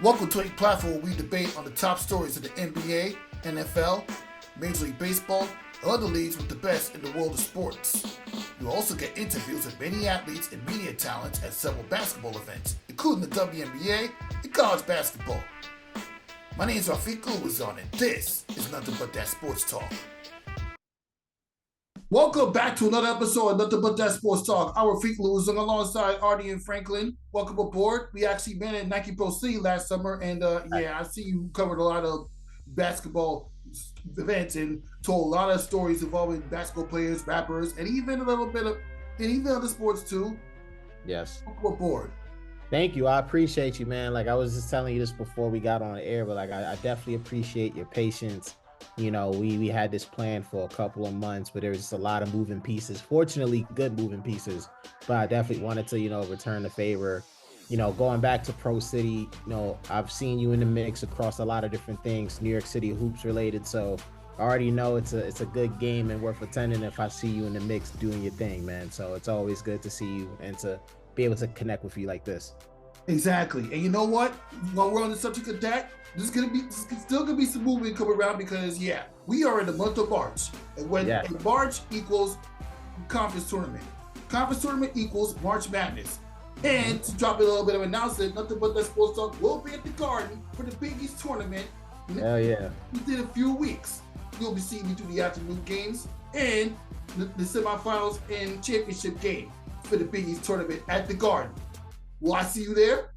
Welcome to a platform where we debate on the top stories of the NBA, NFL, Major League Baseball, and other leagues with the best in the world of sports. You'll also get interviews with many athletes and media talents at several basketball events, including the WNBA and college basketball. My name is Rafiq Luzon, and this is Nothing But That Sports Talk. Welcome back to another episode of Nothing But That Sports Talk. I'm Rafiq Luzon alongside Arden Franklyn. Welcome aboard. We actually met at Nike Pro City last summer, and I see you covered a lot of basketball events and told a lot of stories involving basketball players, rappers, and even a little bit of even other sports too. Yes. Welcome aboard. Thank you. I appreciate you, man. Like I was just telling you this before we got on the air, but like I definitely appreciate your patience. You know, we had this plan for a couple of months, but there was just a lot of moving pieces. Fortunately, good moving pieces. But I definitely wanted to, return the favor. Going back to Pro City, I've seen you in the mix across a lot of different things, New York City hoops related. So I already know it's a good game and worth attending if I see you in the mix doing your thing, man. So it's always good to see you and to be able to connect with you like this. Exactly. And you know what? While we're on the subject of that, there's still gonna be some movement coming around because we are in the month of March. And when March equals conference tournament. Conference tournament equals March Madness. And to drop a little bit of an announcement, Nothing But That Sports Talk will be at the Garden for the Big East tournament. Hell yeah. Within a few weeks. You'll be seeing me do the afternoon games and the semifinals and championship game for the Big East tournament at the Garden. Will I see you there?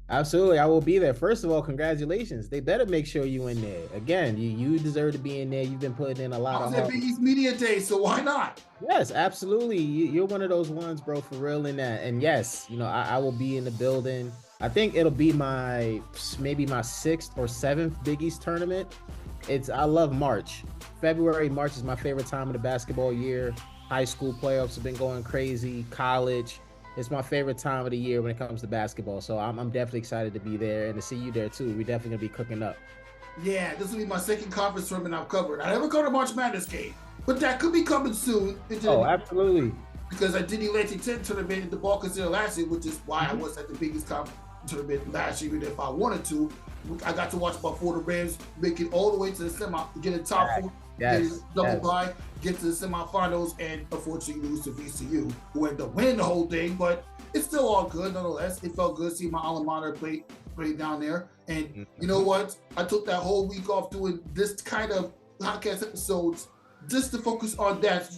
Absolutely, I will be there. First of all, congratulations. They better make sure you in there. Again, you deserve to be in there. You've been putting in a lot of hard. Big East Media Day, so why not? Yes, absolutely. You're one of those ones, bro, for real in that. And yes, I will be in the building. I think it'll be maybe my 6th or 7th Big East tournament. I love March. March is my favorite time of the basketball year. High school playoffs have been going crazy. College. It's my favorite time of the year when it comes to basketball. So I'm definitely excited to be there and to see you there too. We're definitely going to be cooking up. Yeah, this will be my second conference tournament I've covered. I never covered a March Madness game, but that could be coming soon. Absolutely. Because I did the Atlantic 10 tournament in the Ball Consider last year, which is why I was at the biggest conference tournament last year. Even if I wanted to, I got to watch my Fordham Rams make it all the way to the semi, get a top four. Double bye, get to the semifinals, and unfortunately lose to VCU, who ended up winning the whole thing. But it's still all good, nonetheless. It felt good seeing my alma mater play down there. And you know what? I took that whole week off doing this kind of podcast episodes just to focus on that,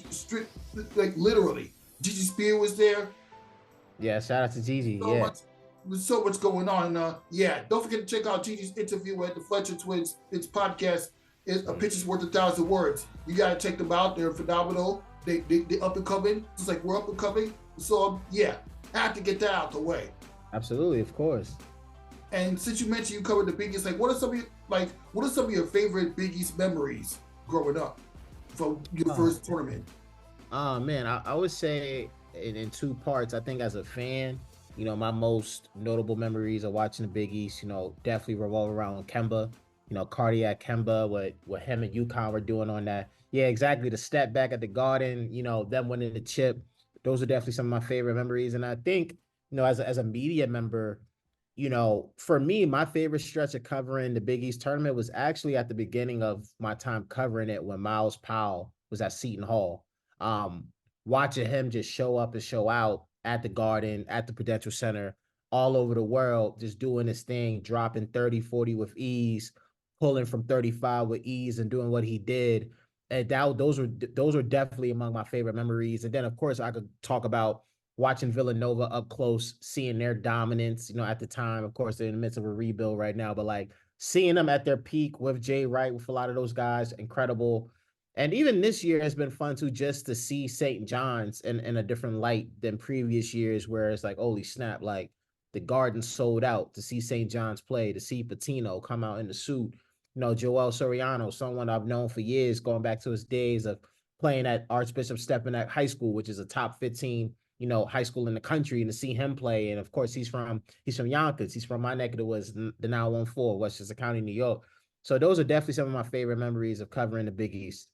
literally. Gigi Spear was there. Yeah, shout out to Gigi. There's so much going on. Don't forget to check out Gigi's interview at the Fletcher Twins. It's podcast. A picture's worth 1,000 words. You gotta check them out. They're phenomenal. They up and coming, just like we're up and coming. So I have to get that out the way. Absolutely, of course. And since you mentioned you covered the Big East, what are some of your favorite Big East memories growing up from your first tournament? Man, I would say in two parts. I think as a fan, my most notable memories of watching the Big East, definitely revolve around Kemba. Cardiac Kemba, what him and Uconn were doing on that. Yeah, exactly. The step back at the Garden, them winning the chip. Those are definitely some of my favorite memories. And I think, as a media member, for me, my favorite stretch of covering the Big East tournament was actually at the beginning of my time covering it when Miles Powell was at Seton Hall. Watching him just show up and show out at the Garden, at the Prudential Center, all over the world, just doing his thing, dropping 30, 40 with ease, pulling from 35 with ease and doing what he did. And those were definitely among my favorite memories. And then, of course, I could talk about watching Villanova up close, seeing their dominance, at the time. Of course, they're in the midst of a rebuild right now, but like seeing them at their peak with Jay Wright, with a lot of those guys, incredible. And even this year has been fun too, just to see St. John's in a different light than previous years, where it's like, holy snap, like the Garden sold out to see St. John's play, to see Patino come out in the suit. Joel Soriano, someone I've known for years, going back to his days of playing at Archbishop Stepinac High School, which is a top 15, high school in the country, and to see him play. And of course, he's from Yonkers. He's from my neck of the woods, the 914, Westchester County, New York. So those are definitely some of my favorite memories of covering the Big East.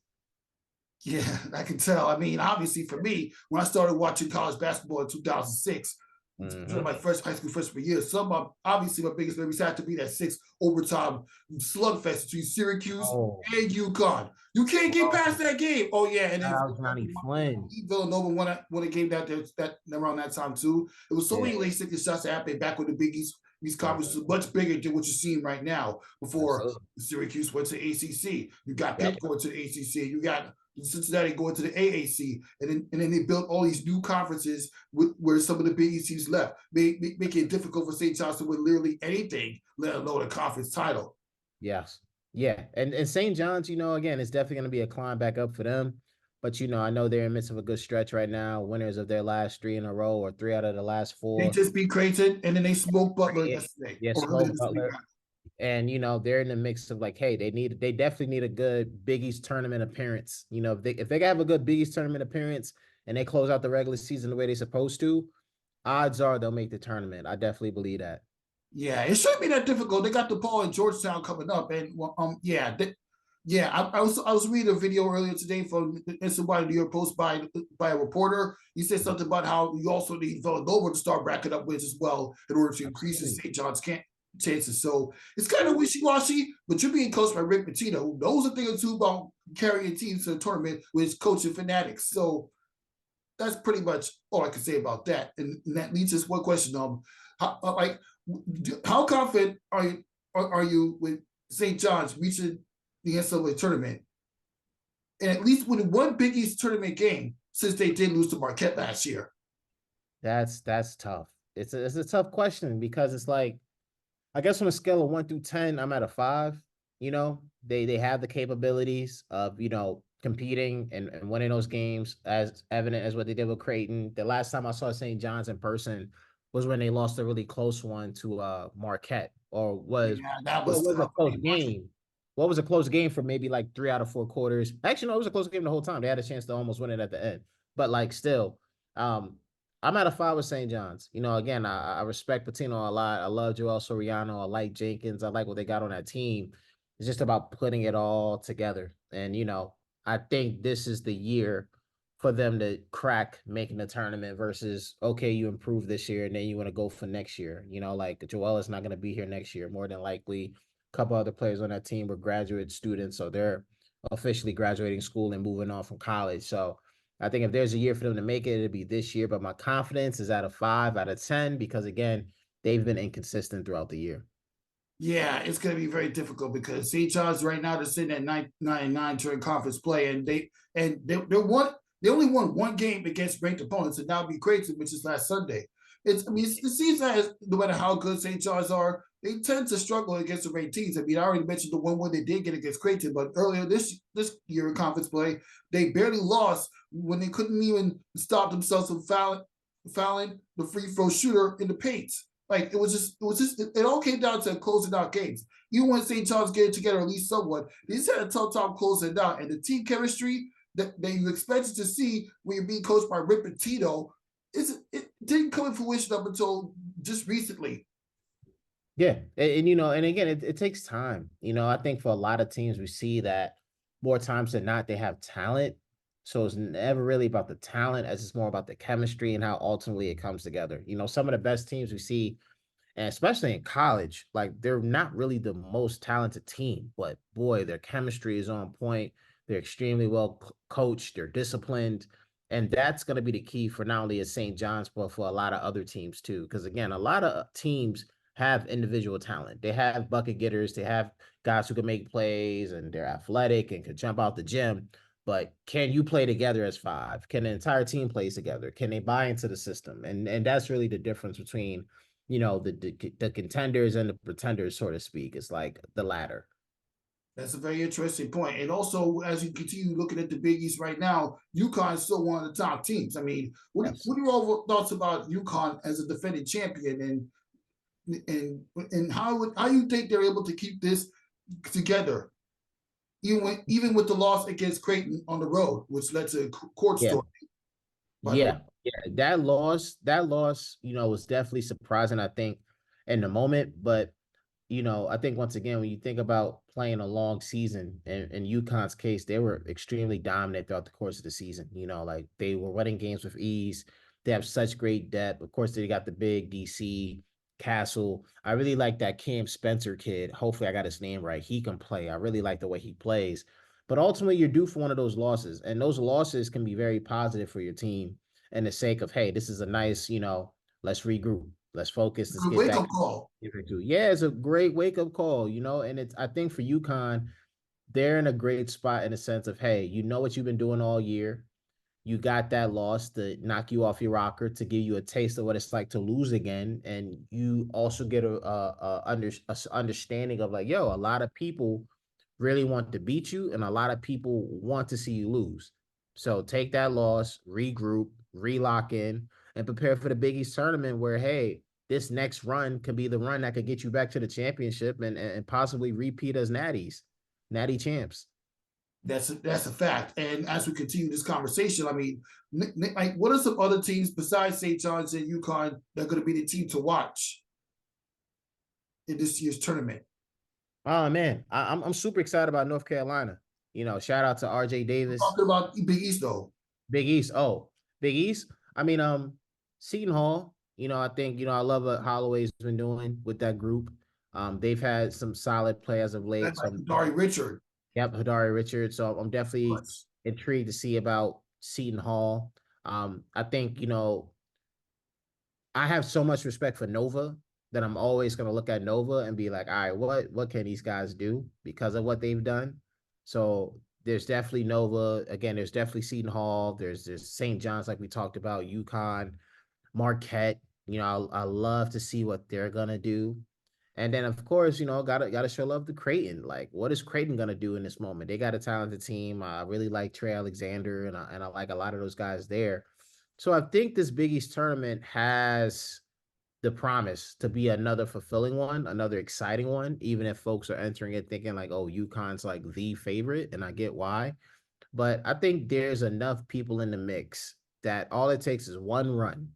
Yeah, I can tell. I mean, obviously for me, when I started watching college basketball in 2006, Mm-hmm. my first high school freshman year. Obviously my biggest memories had to be that 6 overtime slugfest between Syracuse Oh, and UConn. You can't get past that game. Oh yeah, and then Johnny Flynn. Villanova won a game that around that time too. It was so many late second shots that happened back when the Big East. These conferences are much bigger than what you're seeing right now. Before Syracuse went to ACC, you got Pitt going to the ACC, you got Cincinnati going to the AAC, and then they built all these new conferences where some of the Big East teams left, making it difficult for St. John's to win literally anything, let alone a conference title. Yes. Yeah. And St. John's, again, it's definitely going to be a climb back up for them. But, I know they're in the midst of a good stretch right now, winners of their last 3 in a row or 3 out of the last 4. They just beat Creighton, and then they smoked Butler yesterday. Yeah, smoked Butler. And, they're in the mix of like, hey, they definitely need a good Big East tournament appearance. If they have a good Big East tournament appearance and they close out the regular season the way they're supposed to, odds are they'll make the tournament. I definitely believe that. Yeah, it shouldn't be that difficult. They got the ball in Georgetown coming up, and I was reading a video earlier today from NCAA New York Post by a reporter. He said something about how you also need Villanova to start racking up wins as well in order to increase the St. John's chances. So it's kind of wishy-washy, but you're being coached by Rick Pitino, who knows a thing or two about carrying teams to the tournament with his coaching Fanatics. So that's pretty much all I can say about that. And that leads us one question: how confident are you with St. John's reaching the NCAA tournament, and at least winning one Big East tournament game since they did lose to Marquette last year? That's tough. It's a tough question because it's like, I guess on a scale of 1 through 10, I'm at a 5. They have the capabilities of competing and winning those games, as evident as what they did with Creighton. The last time I saw St. John's in person was when they lost a really close one to Marquette, or that was a close game. What was a close game for maybe like 3 out of 4 quarters? Actually, no, it was a close game the whole time. They had a chance to almost win it at the end, but like still, I'm at a 5 with St. John's. Again, I respect Pitino a lot. I love Joel Soriano. I like Jenkins. I like what they got on that team. It's just about putting it all together, and I think this is the year for them to crack making the tournament versus, okay, you improve this year and then you want to go for next year. Like Joel is not going to be here next year, more than likely. A couple other players on that team were graduate students, so they're officially graduating school and moving on from college. So I think if there's a year for them to make it, it'll be this year. But my confidence is at a 5 out of 10 because, again, they've been inconsistent throughout the year. Yeah, it's going to be very difficult because St. John's right now they're sitting at 9-9 during conference play, and they only won one game against ranked opponents, and now beat Creighton, which is last Sunday. It seems that no matter how good St. John's are, they tend to struggle against the ranked teams. I mean, I already mentioned the one win they did get against Creighton, but earlier this year in conference play, they barely lost when they couldn't even stop themselves from fouling the free throw shooter in the paint. Like it all came down to closing out games. Even when St. John's get it together, at least somewhat, they just had a tough time closing it out. And the team chemistry that you expected to see when you're being coached by Rick Pitino, it didn't come in fruition up until just recently. Yeah, and again, it takes time. I think for a lot of teams, we see that more times than not, they have talent. So it's never really about the talent as it's more about the chemistry and how ultimately it comes together. Some of the best teams we see, and especially in college, like they're not really the most talented team, but boy, their chemistry is on point. They're extremely well coached. They're disciplined. And that's going to be the key for not only at St. John's, but for a lot of other teams too. Because again, a lot of teams have individual talent. They have bucket getters. They have guys who can make plays and they're athletic and can jump out the gym. But can you play together as 5? Can the entire team play together? Can they buy into the system? And that's really the difference between, the contenders and the pretenders, so to speak. It's like the latter. That's a very interesting point. And also, as you continue looking at the Big East right now, Uconn is still one of the top teams. I mean, what are your thoughts about Uconn as a defending champion, and how you think they're able to keep this together, even with the loss against Creighton on the road, which led to a court story? Yeah, that loss, was definitely surprising, I think, in the moment. But I think once again, when you think about playing a long season, in UConn's case, they were extremely dominant throughout the course of the season. Like they were winning games with ease. They have such great depth. Of course, they got the big DC Castle. I really like that Cam Spencer kid. Hopefully, I got his name right. He can play. I really like the way he plays. But ultimately, you're due for one of those losses, and those losses can be very positive for your team in the sake of, hey, this is a nice, let's regroup, let's focus, let's Good get wake back. up call. Yeah, it's a great wake up call, and it's I think for UConn, they're in a great spot in the sense of, hey, you know what you've been doing all year. You got that loss to knock you off your rocker to give you a taste of what it's like to lose again, and you also get a understanding of like, yo, a lot of people really want to beat you, and a lot of people want to see you lose. So take that loss, regroup, relock in, and prepare for the Big East tournament where, hey, this next run could be the run that could get you back to the championship and possibly repeat as natty champs. That's a fact. And as we continue this conversation, I mean, like, what are some other teams besides St. John's and UConn that are going to be the team to watch in this year's tournament? Oh man, I'm super excited about North Carolina. Shout out to RJ We're Davis. talking about Big East though. Big East. Oh, Big East. I mean, Seton Hall. I think I love what Holloway's been doing with that group. They've had some solid play as of late. That's So like Dari Richard. yep, Hadari Richards. So I'm definitely Yes. intrigued to see about Seton Hall. I think I have so much respect for Nova that I'm always going to look at Nova and be like, all right, what can these guys do because of what they've done? So there's definitely Nova. Again, there's definitely Seton Hall. There's St. John's, like we talked about, UConn, Marquette. I love to see what they're gonna do. And then of course, gotta show love to Creighton. Like, what is Creighton gonna do in this moment? They got a talented team. I really like Trey Alexander, and I like a lot of those guys there. So I think this Big East tournament has the promise to be another fulfilling one, another exciting one, even if folks are entering it thinking like, oh, UConn's like the favorite, and I get why. But I think there's enough people in the mix that all it takes is one run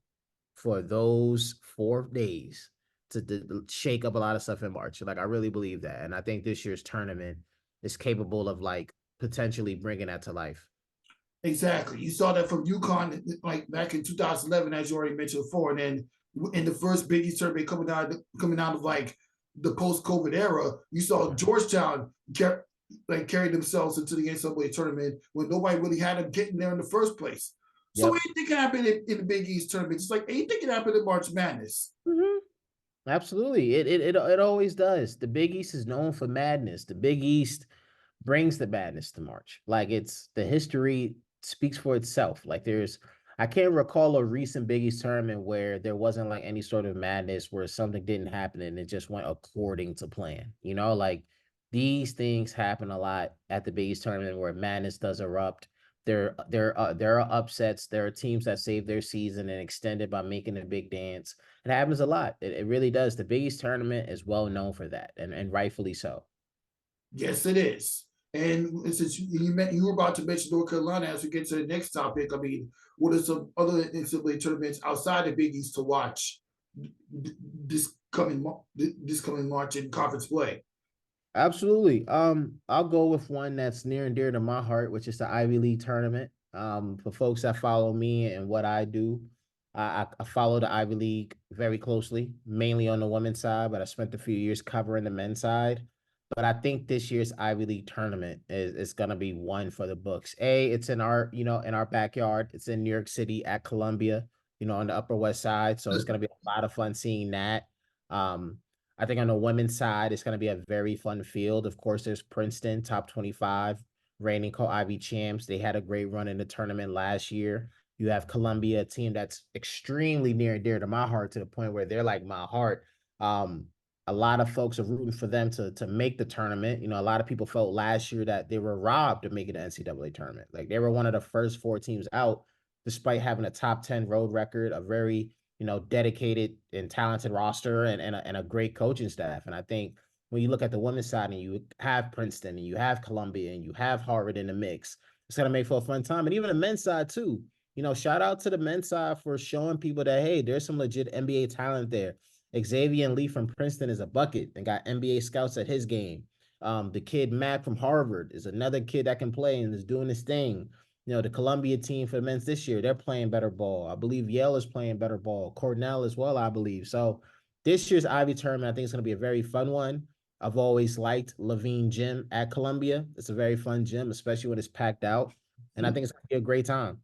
for those 4 days to shake up a lot of stuff in March. Like, I really believe that. And I think this year's tournament is capable of like potentially bringing that to life. Exactly. You saw that from UConn like back in 2011, as you already mentioned before, and then in the first Big East tournament coming out of like the post-COVID era, you saw Georgetown carry themselves into the NCAA tournament when nobody really had them getting there in the first place. So Yep. anything can happen in the Big East tournament. It's like anything can happen in March Madness. Mm-hmm. Absolutely. It always does. The Big East is known for madness. The Big East brings the madness to March. Like, it's the history speaks for itself. Like, I can't recall a recent Big East tournament where there wasn't like any sort of madness where something didn't happen and it just went according to plan. Like, these things happen a lot at the Big East tournament where madness does erupt. There are upsets. There are teams that save their season and extend it by making a big dance. It happens a lot. It really does. The Big East tournament is well known for that, and rightfully so. Yes, it is. And since you were about to mention North Carolina, as we get to the next topic, I mean, what are some other NCAA tournaments outside the Big East to watch this coming March in conference play? Absolutely. I'll go with one that's near and dear to my heart, which is the Ivy League tournament. For folks that follow me and what I do, I follow the Ivy League very closely, mainly on the women's side, but I spent a few years covering the men's side. But I think this year's Ivy League tournament is gonna be one for the books. It's in our backyard. It's in New York City at Columbia, on the Upper West Side. So it's gonna be a lot of fun seeing that. Um, I think on the women's side, it's going to be a very fun field. Of course, there's Princeton, top 25, reigning co-Ivy champs. They had a great run in the tournament last year. You have Columbia, a team that's extremely near and dear to my heart, to the point where they're like my heart. Um, a lot of folks are rooting for them to make the tournament. A lot of people felt last year that they were robbed of making the NCAA tournament. Like, they were one of the first 4 teams out, despite having a top 10 road record, a very dedicated and talented roster and a great coaching staff. And I think when you look at the women's side and you have Princeton and you have Columbia and you have Harvard in the mix, it's going to make for a fun time. And even the men's side too. Shout out to the men's side for showing people that, hey, there's some legit NBA talent there. Xavier Lee from Princeton is a bucket and got NBA scouts at his game. The kid Matt from Harvard is another kid that can play and is doing his thing. The Columbia team for the men's this year, they're playing better ball. I believe Yale is playing better ball. Cornell as well, I believe. So this year's Ivy tournament, I think it's going to be a very fun one. I've always liked Levine Gym at Columbia. It's a very fun gym, especially when it's packed out. And I think it's going to be a great time.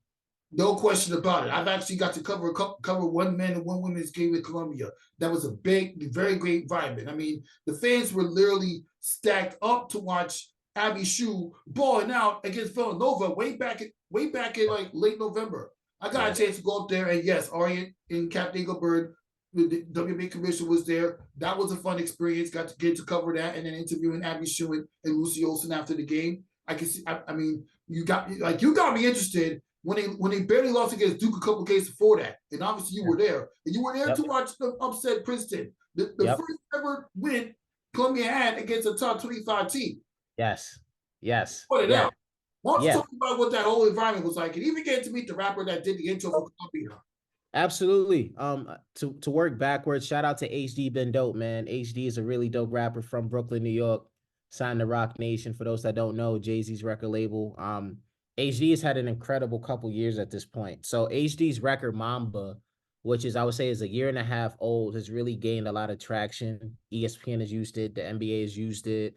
No question about it. I've actually got to cover one men and one women's game at Columbia. That was a very great environment. I mean, the fans were literally stacked up to watch Abby Shue balling out against Villanova way back in like late November. I got a chance to go up there, and yes, Arden and Captain Engelbert, the WNBA commission was there. That was a fun experience. Got to get to cover that, and then interviewing Abby Shue and Lucy Olsen after the game. I can see. I mean, you got me interested when they barely lost against Duke a couple games before that, and obviously you were there, and you were there to watch them upset Princeton, the first ever win Columbia had against a top 25 team. Yes. Put it out. Why don't you talk about what that whole environment was like, and even get to meet the rapper that did the intro for Columbia? Absolutely. To work backwards, shout out to HD Been Dope, man. HD is a really dope rapper from Brooklyn, New York. Signed to Rock Nation. For those that don't know, Jay-Z's record label. HD has had an incredible couple years at this point. So HD's record Mamba, which is I would say is a year and a half old, has really gained a lot of traction. ESPN has used it. The NBA has used it.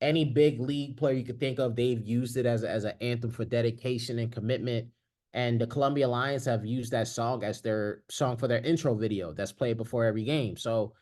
Any big league player you could think of, they've used it as an anthem for dedication and commitment. And the Columbia Lions have used that song as their song for their intro video that's played before every game. So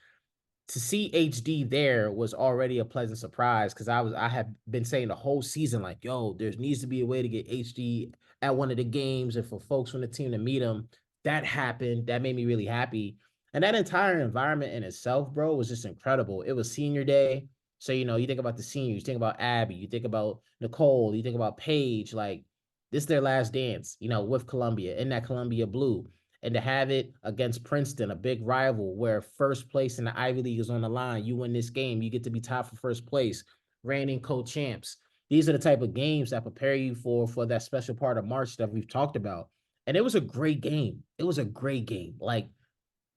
to see HD there was already a pleasant surprise because I had been saying the whole season, like, yo, there needs to be a way to get HD at one of the games and for folks from the team to meet him. That happened. That made me really happy. And that entire environment in itself, bro, was just incredible. It was senior day. So, you think about the seniors, you think about Abby, you think about Nicole, you think about Paige, like this is their last dance, with Columbia in that Columbia blue. And to have it against Princeton, a big rival where first place in the Ivy League is on the line, you win this game, you get to be tied for first place, reigning co-champs. These are the type of games that prepare you for that special part of March that we've talked about. And it was a great game. It was a great game. Like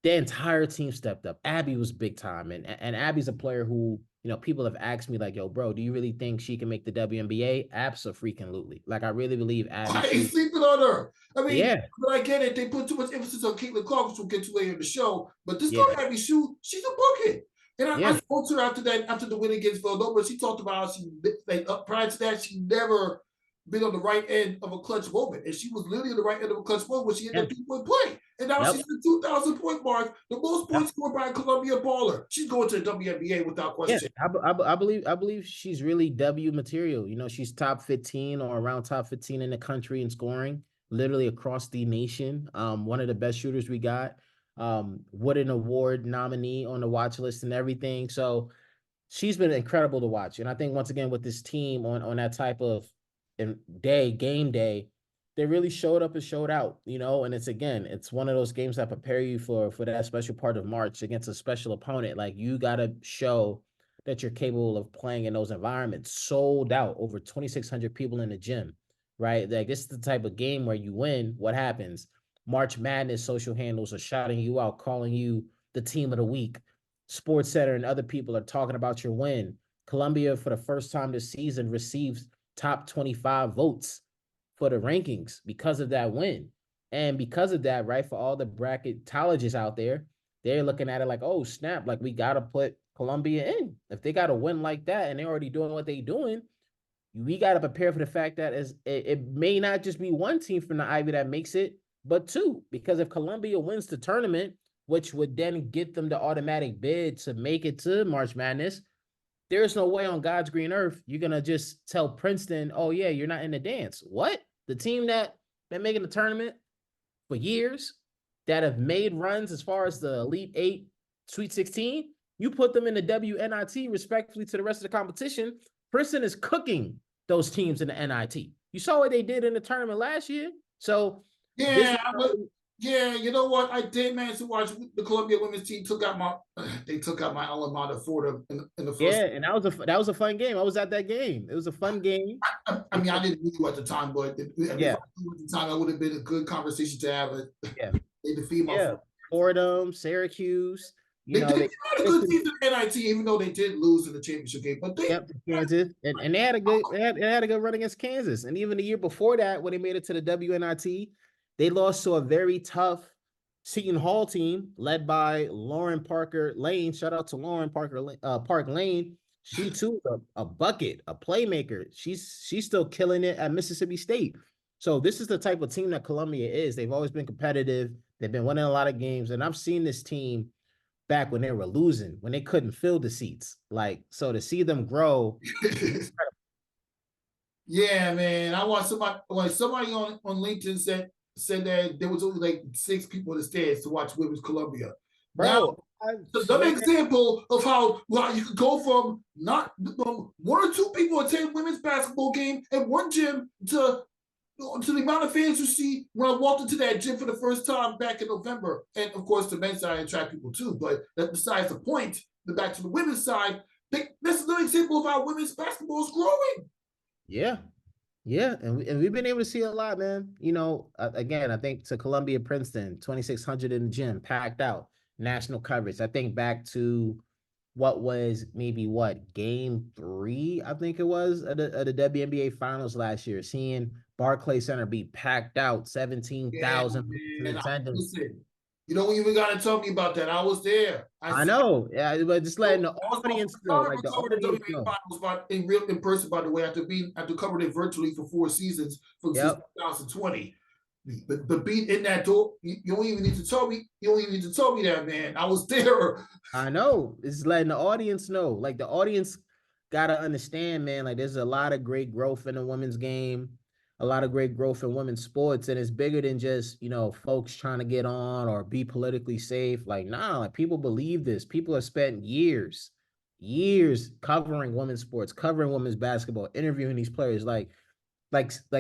the entire team stepped up. Abby was big time. And Abby's a player who, people have asked me like, yo, bro, do you really think she can make the WNBA? Absolutely. Like, I really believe Abby. I ain't sleeping on her. I mean, but I get it. They put too much emphasis on Caitlin Clark, which we'll get to later in the show. But this girl, Abby Shue, she's a bucket. And I spoke to her after the win against Villanova. She talked about how prior to that, she never been on the right end of a clutch moment. And she was literally on the right end of a clutch moment when she hit that 2-point play. And now she's the 2,000 point mark, the most points scored by a Columbia baller. She's going to the WNBA without question. I believe she's really W material. She's top 15 or around top 15 in the country in scoring, literally across the nation. One of the best shooters we got. Wooden Award nominee on the watch list and everything. So she's been incredible to watch. And I think once again with this team on that type of game day, they really showed up and showed out, and it's one of those games that prepare you for that special part of March against a special opponent. Like, you got to show that you're capable of playing in those environments. Sold out, over 2,600 people in the gym, right? Like, this is the type of game where you win. What happens? March Madness social handles are shouting you out, calling you the team of the week. Sports Center and other people are talking about your win. Columbia, for the first time this season, receives top 25 votes for the rankings because of that win. And because of that, right, for all the bracketologists out there, they're looking at it like, oh, snap, like we got to put Columbia in. If they got a win like that and they're already doing what they're doing, we got to prepare for the fact that it may not just be one team from the Ivy that makes it, but two. Because if Columbia wins the tournament, which would then get them the automatic bid to make it to March Madness, there's no way on God's green earth you're going to just tell Princeton, oh, yeah, you're not in the dance. What? The team that been making the tournament for years, that have made runs as far as the Elite 8, Sweet 16, you put them in the WNIT respectfully to the rest of the competition. Princeton is cooking those teams in the NIT. You saw what they did in the tournament last year. So, yeah, you know what? I did manage to watch the Columbia women's team took out my alma mater, Fordham, in the first. Yeah, and that was a fun game. I was at that game. It was a fun game. I mean, I didn't meet you at the time, but at the time, that would have been a good conversation to have. They defeat my Fordham, Syracuse. You They know, did they had a good season in NIT, even though they did lose in the championship game. But they yep, Kansas, and they had a good run against Kansas, and even the year before that, when they made it to the WNIT, they lost to a very tough Seton Hall team led by Lauren Parker Lane. Shout out to Lauren Park Lane. She too is a bucket, a playmaker. She's still killing it at Mississippi State. So this is the type of team that Columbia is. They've always been competitive. They've been winning a lot of games, and I've seen this team back when they were losing, when they couldn't fill the seats. Like, so to see them grow is incredible. Yeah, man. I want somebody like somebody on LinkedIn said that there was only like 6 people in the stands to watch Women's Columbia. Now, Bro, I another swear. example of how you could go from not from 1 or 2 people attend women's basketball game at one gym to the amount of fans you see when I walked into that gym for the first time back in November. And of course, the men's side attract people too. But that's besides the point. Back to the women's side, that's another example of how women's basketball is growing. Yeah. Yeah, and we've been able to see a lot, man. You know, again, I think to Columbia, Princeton, 2,600 in the gym, packed out, national coverage. I think back to what was maybe game 3, I think it was of the WNBA finals last year, seeing Barclays Center be packed out, Yeah, 17,000 in man. attendance. Listen, you don't even got to tell me about that. I was there. I know, yeah, but just letting the I was audience I know, like never the covered the audience WNBA know. finals in person, by the way, after covering it virtually for 4 seasons since Yep. 2020. The beat in that door, you don't even need to tell me. You don't even need to tell me that, man. I was there. I know. It's letting the audience know. Like the audience gotta understand, man. Like there's a lot of great growth in the women's game, a lot of great growth in women's sports, and it's bigger than just folks trying to get on or be politically safe. Like nah, like people believe this. People have spent years covering women's sports, covering women's basketball, interviewing these players. Like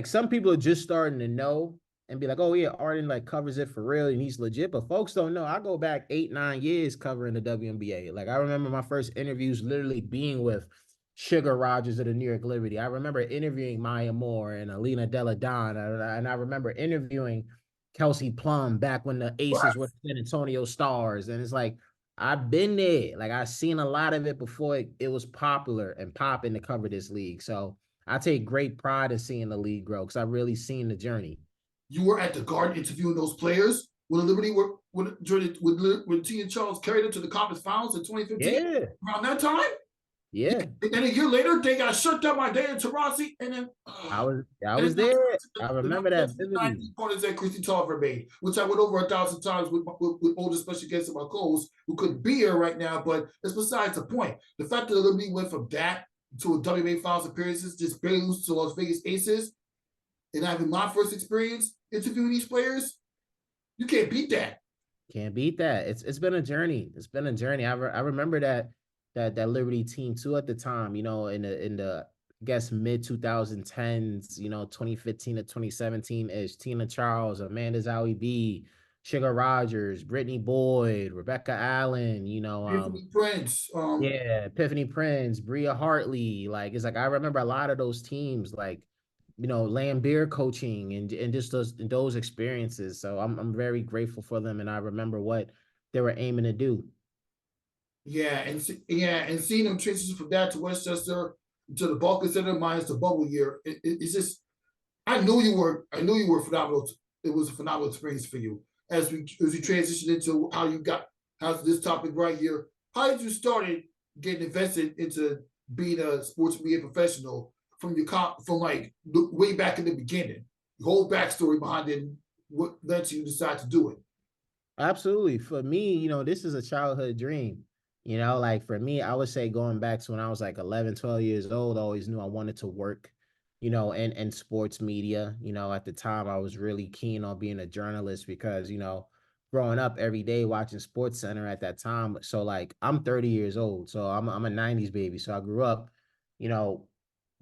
some people are just starting to know and be like, oh yeah, Arden like covers it for real and he's legit. But folks don't know. I go back 8-9 years covering the WNBA. Like I remember my first interviews literally being with Sugar Rogers of the New York Liberty. I remember interviewing Maya Moore and Alina Deladon, and I remember interviewing Kelsey Plum back when the Aces were the San Antonio Stars. And it's like I've been there. Like I've seen a lot of it before it was popular and popping to cover this league. So I take great pride in seeing the league grow because I've really seen the journey. You were at the Garden interviewing those players when the Liberty were when Tina Charles carried them to the conference finals in 2015. Yeah. Around that time, Yeah. and then a year later, they got shut down by Dana Taurasi, and then I was there. I remember that vividly. Corners that Christy Tarver made, which I went over 1,000 times with older special guests of my co-hosts who couldn't be here right now, but it's besides the point. The fact that the Liberty went from that to a WNBA finals appearances, just barely lose to Las Vegas Aces, and having my first experience interviewing these players, you can't beat that. Can't beat that. It's been a journey. It's been a journey. I remember that Liberty team too at the time. In the I guess mid 2010s. 2015 to 2017 is Tina Charles, Amanda Zahui B, Sugar Rogers, Brittany Boyd, Rebecca Allen. Tiffany Prince. Yeah, Epiphany Prince, Bria Hartley. Like it's like I remember a lot of those teams. Like Lambeer coaching and just those experiences. So I'm very grateful for them, and I remember what they were aiming to do. Yeah, and seeing them transition from that to Westchester to the Barclays Center minus the bubble year, it's just I knew you were phenomenal. It was a phenomenal experience for you as we transitioned into how's this topic right here. How did you started getting invested into being a sports media professional from like way back in the beginning? The whole backstory behind it, what led you to decide to do it? Absolutely. For me, this is a childhood dream. Like for me, I would say going back to when I was like 11, 12 years old, I always knew I wanted to work, in sports media. At the time I was really keen on being a journalist because, growing up every day watching Sports Center at that time. So like I'm 30 years old. So I'm a 90s baby. So I grew up, you know,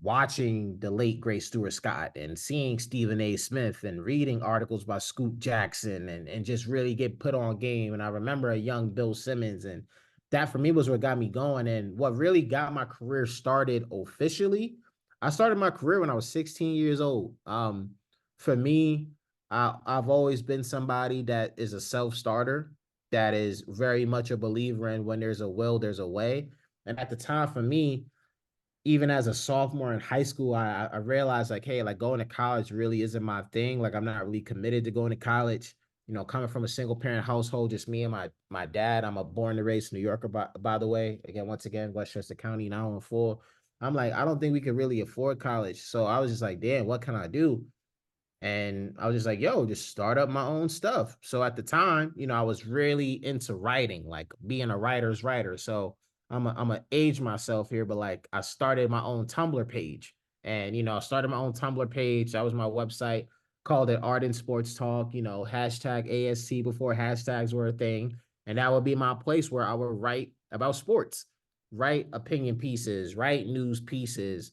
watching the late great Stuart Scott and seeing Stephen A. Smith and reading articles by Scoop Jackson and just really get put on game. And I remember a young Bill Simmons, and that for me was what got me going. And what really got my career started officially, I started my career when I was 16 years old. For me, I've always been somebody that is a self-starter. that is very much a believer in when there's a will, there's a way. And at the time for me, even as a sophomore in high school, I realized like, hey, like going to college really isn't my thing. Like I'm not really committed to going to college. You know, coming from a single parent household, just me and my dad. I'm a born and raised New Yorker, by the way. Again, once again, Westchester County, now on full. I'm like, I don't think we could really afford college. So I was just like, damn, what can I do? And I was just like, yo, just start up my own stuff. So at the time, you know, I was really into writing, like being a writer's writer. So I'm a age myself here, but like I started my own Tumblr page. And, you know, I started my own Tumblr page. That was my website, called it Arden Sports Talk, you know, hashtag AST before hashtags were a thing. And that would be my place where I would write about sports, write opinion pieces, write news pieces,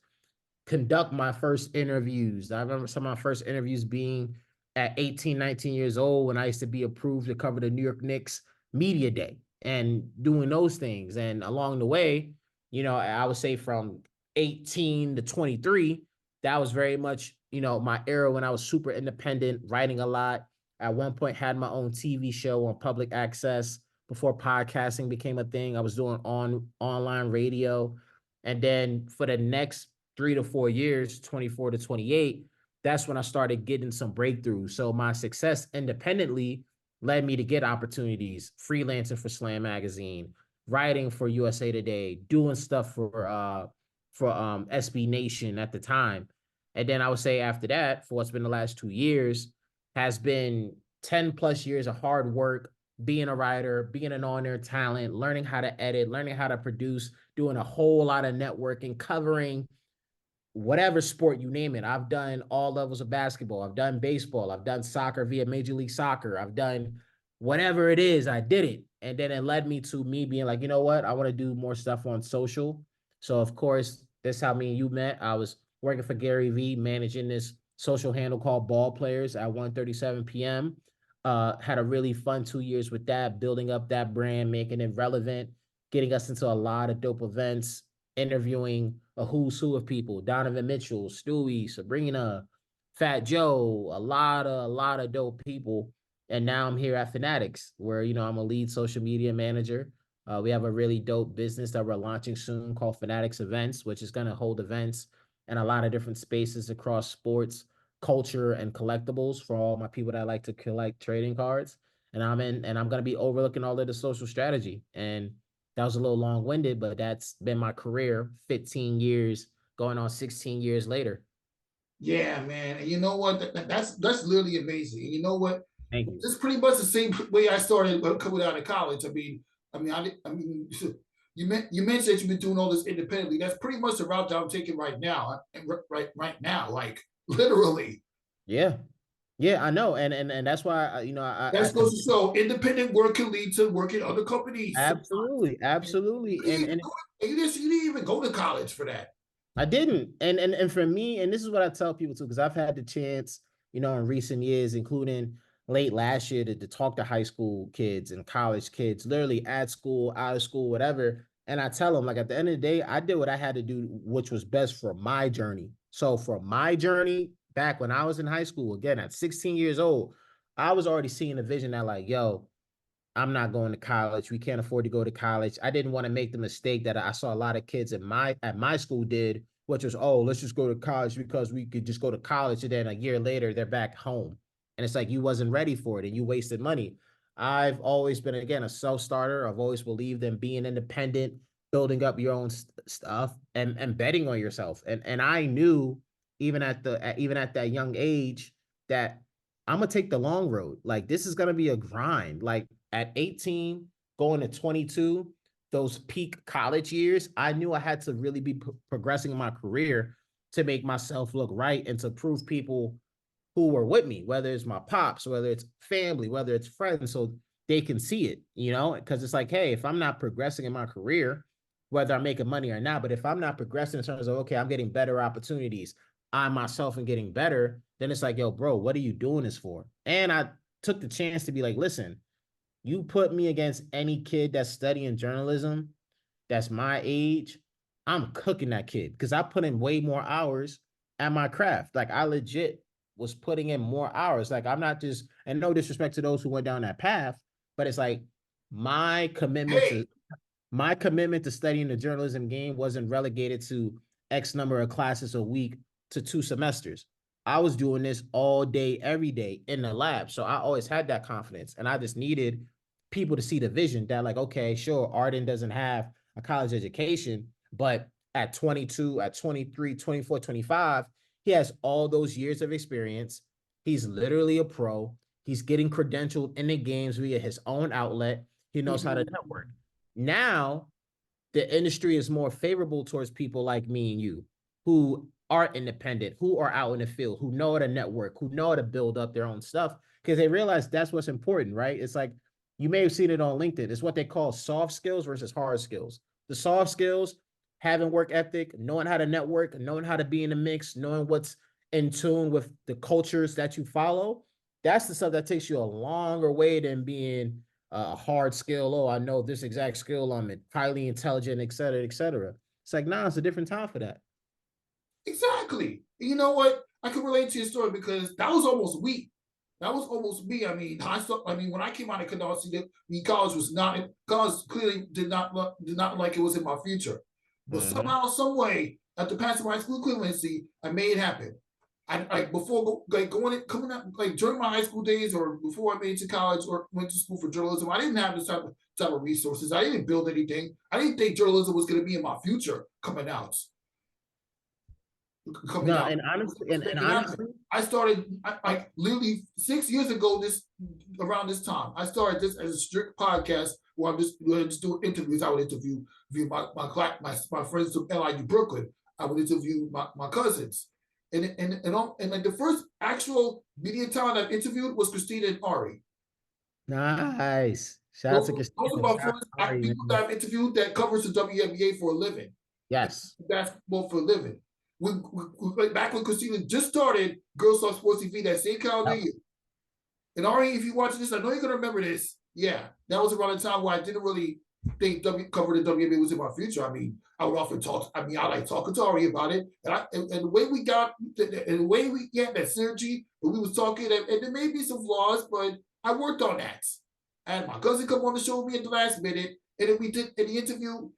conduct my first interviews. I remember some of my first interviews being at 18, 19 years old when I used to be approved to cover the New York Knicks media day and doing those things. And along the way, you know, I would say from 18 to 23, that was very much, you know, my era when I was super independent, writing a lot. At one point had my own TV show on public access before podcasting became a thing. I was doing online radio. And then for the next 3 to 4 years, 24 to 28, that's when I started getting some breakthroughs. So my success independently led me to get opportunities, freelancing for Slam Magazine, writing for USA Today, doing stuff for SB Nation at the time. And then I would say after that, for what's been the last 2 years, has been 10 plus years of hard work, being a writer, being an on-air talent, learning how to edit, learning how to produce, doing a whole lot of networking, covering whatever sport you name it. I've done all levels of basketball. I've done baseball. I've done soccer via Major League Soccer. I've done whatever it is. I did it. And then it led me to me being like, you know what? I want to do more stuff on social. So, of course, that's how me and you met. I was working for Gary Vee, managing this social handle called Ball Players at 1:37 p.m. Had a really fun 2 years with that, building up that brand, making it relevant, getting us into a lot of dope events, interviewing a who's who of people: Donovan Mitchell, Stewie, Sabrina, Fat Joe, a lot of dope people. And now I'm here at Fanatics, where you know I'm a lead social media manager. We have a really dope business that we're launching soon called Fanatics Events, which is going to hold events in a lot of different spaces across sports, culture, and collectibles for all my people that like to collect trading cards. And I'm going to be overlooking all of the social strategy. And that was a little long-winded, but that's been my career, 15 years, going on 16 years later. Yeah, man. And you know what? That's literally amazing. And you know what? Thank you. It's pretty much the same way I started coming out of college. You mentioned that you've been doing all this independently. That's pretty much the route that I'm taking right now. Right now, like literally. Yeah. Yeah, I know. And that's why, you know, That's I goes to show independent work can lead to working other companies sometimes. absolutely, absolutely. You didn't even go to college for that. I didn't. And for me, and this is what I tell people too, because I've had the chance, you know, in recent years, including late last year, to talk to high school kids and college kids, literally at school, out of school, whatever. And I tell them, like, at the end of the day, I did what I had to do, which was best for my journey. So for my journey, back when I was in high school, again, at 16 years old, I was already seeing a vision that, like, yo, I'm not going to college. We can't afford to go to college. I didn't want to make the mistake that I saw a lot of kids at my school did, which was, oh, let's just go to college because we could just go to college, and then a year later they're back home. And it's like you wasn't ready for it and you wasted money. I've always been, again, a self-starter. I've always believed in being independent, building up your own stuff, and betting on yourself. And I knew even at that young age that I'm gonna take the long road. Like this is gonna be a grind. Like at 18, going to 22, those peak college years, I knew I had to really be progressing in my career to make myself look right and to prove people who were with me, whether it's my pops, whether it's family, whether it's friends, so they can see it, you know? Because it's like, hey, if I'm not progressing in my career, whether I'm making money or not, but if I'm not progressing in terms of, okay, I'm getting better opportunities, I myself am getting better, then it's like, yo, bro, what are you doing this for? And I took the chance to be like, listen, you put me against any kid that's studying journalism that's my age, I'm cooking that kid because I put in way more hours at my craft. Like I legit was putting in more hours. Like I'm not just, and no disrespect to those who went down that path, but it's like my commitment Hey, to my commitment to studying the journalism game wasn't relegated to X number of classes a week to 2 semesters. I was doing this all day, every day in the lab. So I always had that confidence. And I just needed people to see the vision that, like, okay, sure, Arden doesn't have a college education, but at 22, at 23, 24, 25, he has all those years of experience. He's literally a pro. He's getting credentialed in the games via his own outlet. He knows how to mhm. network. Now, the industry is more favorable towards people like me and you who are independent, who are out in the field, who know how to network, who know how to build up their own stuff because they realize that's what's important, right? It's like you may have seen it on LinkedIn. It's what they call soft skills versus hard skills. The soft skills, having work ethic, knowing how to network, knowing how to be in the mix, knowing what's in tune with the cultures that you follow. That's the stuff that takes you a longer way than being a hard skill. Oh, I know this exact skill. I'm highly intelligent, et cetera, et cetera. It's like, nah, it's a different time for that. Exactly. You know what? I can relate to your story because that was almost me. That was almost me. I mean, when I came out of Canarsie, college was not college clearly did not like it was in my future. But Mm-hmm. somehow, some way, after passing my school equivalency, I made it happen. I like before like going in, coming up like during my high school days or before I made it to college or went to school for journalism, I didn't have this type of resources. I didn't build anything. I didn't think journalism was going to be in my future coming out coming No, out. and honestly, and Making happen. honestly, I started like literally 6 years ago. This around this time, I started this as a strict podcast where I'm just doing interviews. I would interview my friends from LIU Brooklyn. I would interview my cousins, and like the first actual media talent I've interviewed was Christina and Ari. nice. Shout out Those, to those are Christina. my Shout first out to Ari, people that man. I've interviewed that covers the WNBA for a living. Yes. Basketball for a living. Back when Christina just started Girls Talk Sports TV that same calendar Yep. year. And Ari, if you watch this, I know you're gonna remember this. Yeah, that was around the time where I didn't really think cover the WNBA was in my future. I mean, I would often talk. I mean, I like talking to Ari about it, and the way we got, and the way we get that synergy, when we was talking, and there may be some flaws, but I worked on that. I had my cousin come on the show with me at the last minute, and then we did, and the interview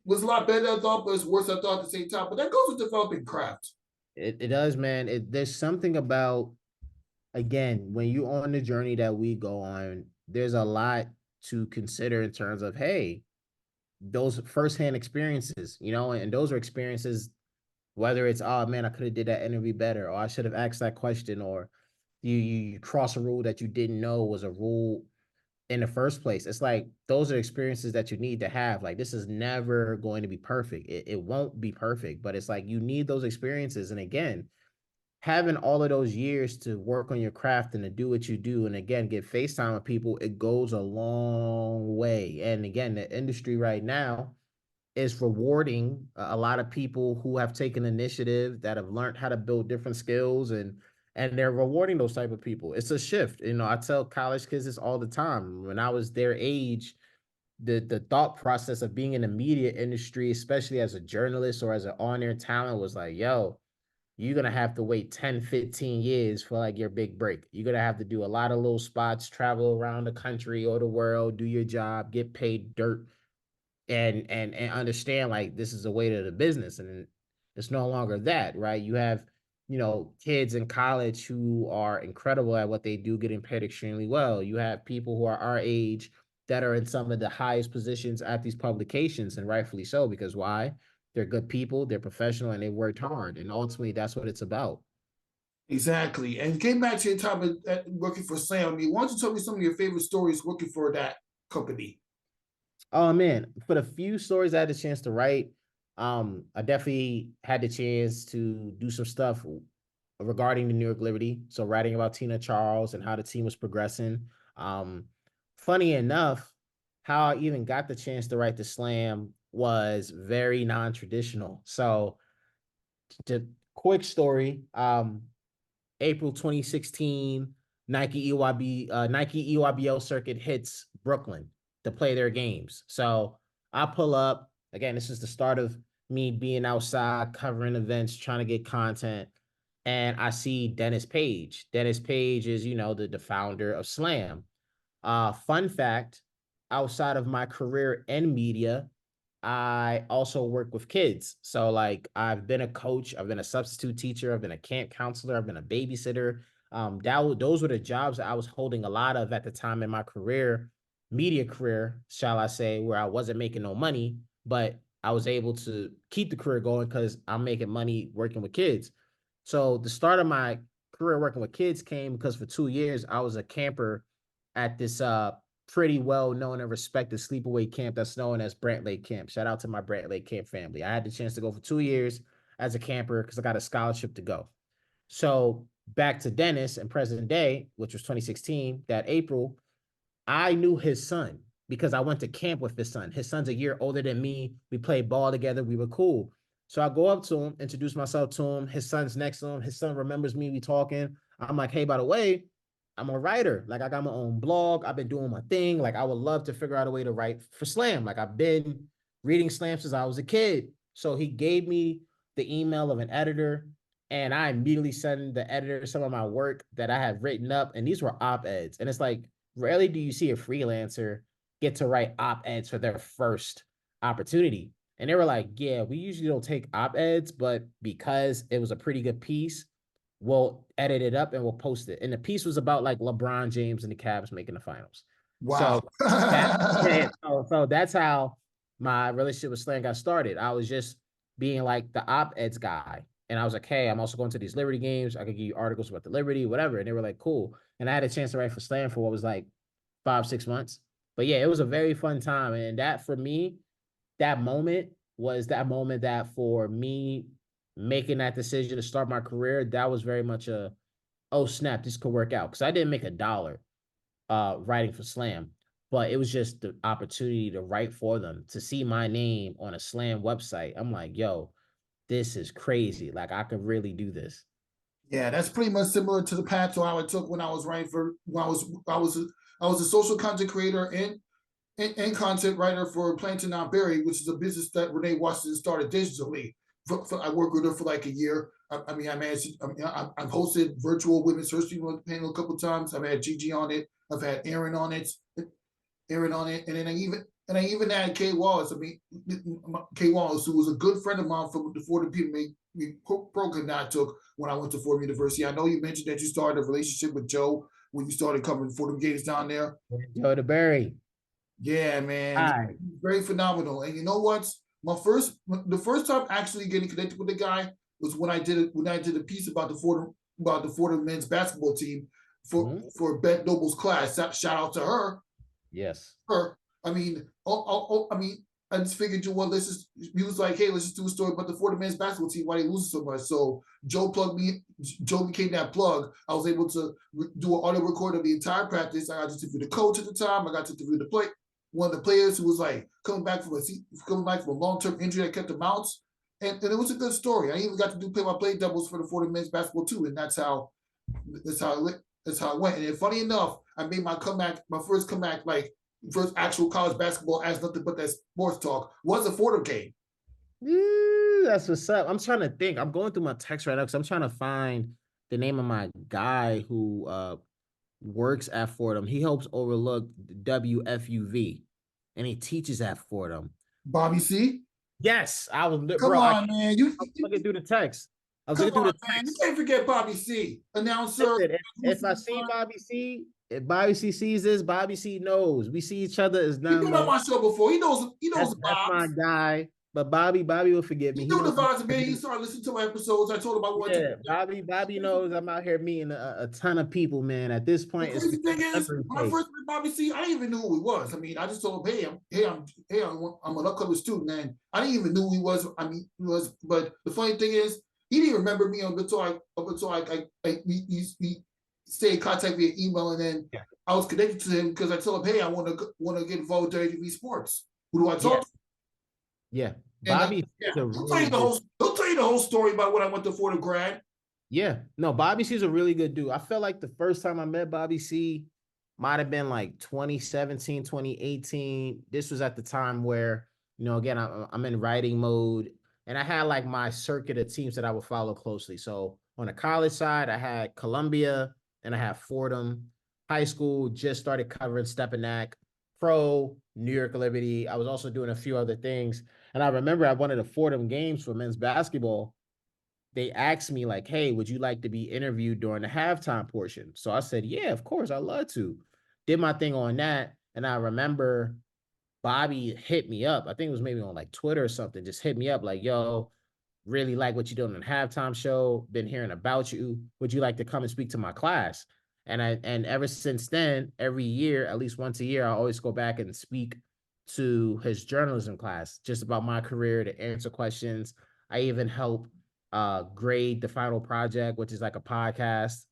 was a lot better than I thought, but it's worse than I thought at the same time. But that goes with developing craft. It does, man. There's something about, again, when you on the journey that we go on, there's a lot to consider in terms of, hey, those firsthand experiences, and those are experiences, whether it's, oh man, I could have did that interview better, or I should have asked that question, or you cross a rule that you didn't know was a rule in the first place. It's like those are experiences that you need to have. Like, this is never going to be perfect. It won't be perfect, but it's like you need those experiences. And again, having all of those years to work on your craft and to do what you do, and again, get FaceTime with people, it goes a long way. And again, the industry right now is rewarding a lot of people who have taken initiative, that have learned how to build different skills, and they're rewarding those type of people. It's a shift. I tell college kids this all the time. When I was their age, the thought process of being in the media industry, especially as a journalist or as an on-air talent, was like, yo, you're gonna have to wait 10, 15 years for like your big break. You're gonna have to do a lot of little spots, travel around the country or the world, do your job, get paid dirt, and understand like this is a way to the business. And it's no longer that, right? You have kids in college who are incredible at what they do, getting paid extremely well. You have people who are our age that are in some of the highest positions at these publications, and rightfully so, because why? They're good people, they're professional, and they worked hard, and ultimately that's what it's about. Exactly. And getting back to your time at working for Slam, I mean, why don't you tell me some of your favorite stories working for that company? Oh man, for the few stories I had the chance to write, I definitely had the chance to do some stuff regarding the New York Liberty. So writing about Tina Charles and how the team was progressing. Um, Funny enough, how I even got the chance to write the slam was very non-traditional. So the quick story, April 2016, Nike EYBL circuit hits Brooklyn to play their games. So I pull up. Again, this is the start of me being outside covering events, trying to get content. And I see Dennis Page. Dennis Page is, the founder of Slam. Fun fact, outside of my career in media, I also work with kids. So like I've been a coach, I've been a substitute teacher, I've been a camp counselor, I've been a babysitter. Those were the jobs that I was holding a lot of at the time in my career, media career, shall I say, where I wasn't making no money, but I was able to keep the career going because I'm making money working with kids. So the start of my career working with kids came because for 2 years I was a camper at this pretty well known and respected sleepaway camp that's known as Brant Lake Camp. Shout out to my Brant Lake Camp family. I had the chance to go for 2 years as a camper because I got a scholarship to go. So back to Dennis and present day, which was 2016, that April, I knew his son because I went to camp with his son. His son's a year older than me. We played ball together. We were cool. So I go up to him, introduce myself to him. His son's next to him. His son remembers me. We talking. I'm like, hey, by the way, I'm a writer. Like I got my own blog. I've been doing my thing. Like I would love to figure out a way to write for Slam. Like I've been reading Slam since I was a kid. So he gave me the email of an editor, and I immediately sent the editor some of my work that I had written up. And these were op-eds. And it's like, rarely do you see a freelancer get to write op-eds for their first opportunity. And they were like, yeah, we usually don't take op-eds, but because it was a pretty good piece, we'll edit it up and we'll post it. And the piece was about like LeBron James and the Cavs making the finals. Wow. So that's how my relationship with Slam got started. I was just being like the op-eds guy. And I was like, hey, I'm also going to these Liberty games. I could give you articles about the Liberty, whatever. And they were like, cool. And I had a chance to write for Slam for what was like 5-6 months. But yeah, it was a very fun time. And that for me, that moment was that moment that for me making that decision to start my career, that was very much a, oh snap, this could work out. Because I didn't make a dollar writing for Slam, but it was just the opportunity to write for them, to see my name on a Slam website. I'm like, yo, this is crazy. Like I could really do this. Yeah, that's pretty much similar to the path to how I took when I was writing for when I was a social content creator and content writer for Plantain on Berry, which is a business that Renee Washington started digitally. I worked with her for like a year. I mean, I managed. I've hosted virtual women's history panel a couple of times. I've had Gigi on it. I've had Aaron on it, and then I even had Kay Wallace. I mean, Kay Wallace, who was a good friend of mine from the Fordham program that I took when I went to Fordham University. I know you mentioned that you started a relationship with Joe when you started covering Fordham games down there. Joe DeBerry. Yeah, man, Hi. very phenomenal. And you know what? The first time actually getting connected with the guy was when I did a piece about the Fordham men's basketball team for Beth Noble's class. Shout out to her. Yes. Her. I mean, I just figured, you what, he was like, hey, let's just do a story about the Fordham men's basketball team, why they lose so much. So Joe became that plug. I was able to do an audio record of the entire practice. I got to interview the coach at the time. I got to interview one of the players who was like coming back from a long-term injury that kept him out. And it was a good story. I even got to do play-by-play doubles for the Fordham men's basketball too. And that's how it went. And funny enough, I made my first comeback, like first actual college basketball as nothing but that sports talk was a Fordham game. That's what's up. I'm trying to think. I'm going through my text right now because I'm trying to find the name of my guy who works at Fordham. He helps overlook WFUV, and he teaches at Fordham. Bobby C. Yes, I was. Come on, man. I was looking through the text. I was looking through the text. Man. You can't forget Bobby C. Announcer. Listen, if I see Bobby C, if Bobby C sees this, Bobby C knows. We see each other as He's been on my show before. He knows that's my guy. But Bobby will forgive me. He knew the vibes, man. He started listening to my episodes. I told him I wanted to. Bobby knows I'm out here meeting a ton of people, man. At this point, the crazy thing is, when I first met Bobby C, I didn't even know who he was. I mean, I just told him, I'm an upcoming student, and I didn't even know who he was. I mean, he was. But the funny thing is, he didn't remember me until he stayed in contact via email, and then I was connected to him because I told him, hey, I want to get involved with WNBA sports. Who do I talk to? Yeah. Bobby, he'll tell you the whole story about when I went to Fordham grad. Yeah, no, Bobby C's a really good dude. I felt like the first time I met Bobby C might have been like 2017, 2018. This was at the time where, again, I'm in writing mode, and I had like my circuit of teams that I would follow closely. So on the college side, I had Columbia, and I had Fordham. High school, just started covering Stepinac, pro New York Liberty. I was also doing a few other things. And I remember at one of the Fordham games for men's basketball, they asked me like, hey, would you like to be interviewed during the halftime portion? So I said, yeah, of course, I'd love to. Did my thing on that. And I remember Bobby hit me up. I think it was maybe on like Twitter or something, just hit me up like, yo, really like what you're doing on the halftime show. Been hearing about you. Would you like to come and speak to my class? And ever since then, every year, at least once a year, I always go back and speak to his journalism class, just about my career, to answer questions. I even help grade the final project, which is like a podcast.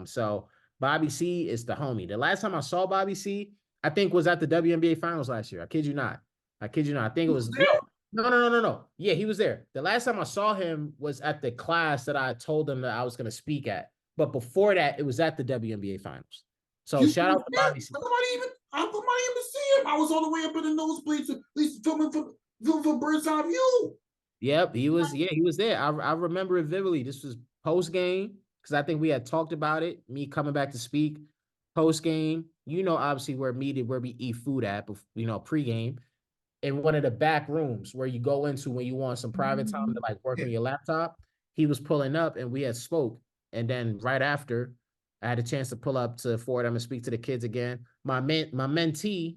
So Bobby C is the homie. The last time I saw Bobby C, I think was at the WNBA finals last year. I kid you not. I kid you not. I think it was no. Yeah, he was there. The last time I saw him was at the class that I told him that I was going to speak at. But before that, it was at the WNBA finals. So shout out to Bobby C. I might even see him. I was all the way up in the nosebleeds, at least filming for Bird's Eye View. Yep, he was. Yeah, he was there. I remember it vividly. This was post game because I think we had talked about it. Me coming back to speak post game. You know, obviously where we eat food at, pre game, in one of the back rooms where you go into when you want some private time to like work on your laptop. He was pulling up and we had spoke. And then right after, I had a chance to pull up to Fordham and speak to the kids again. My mentee,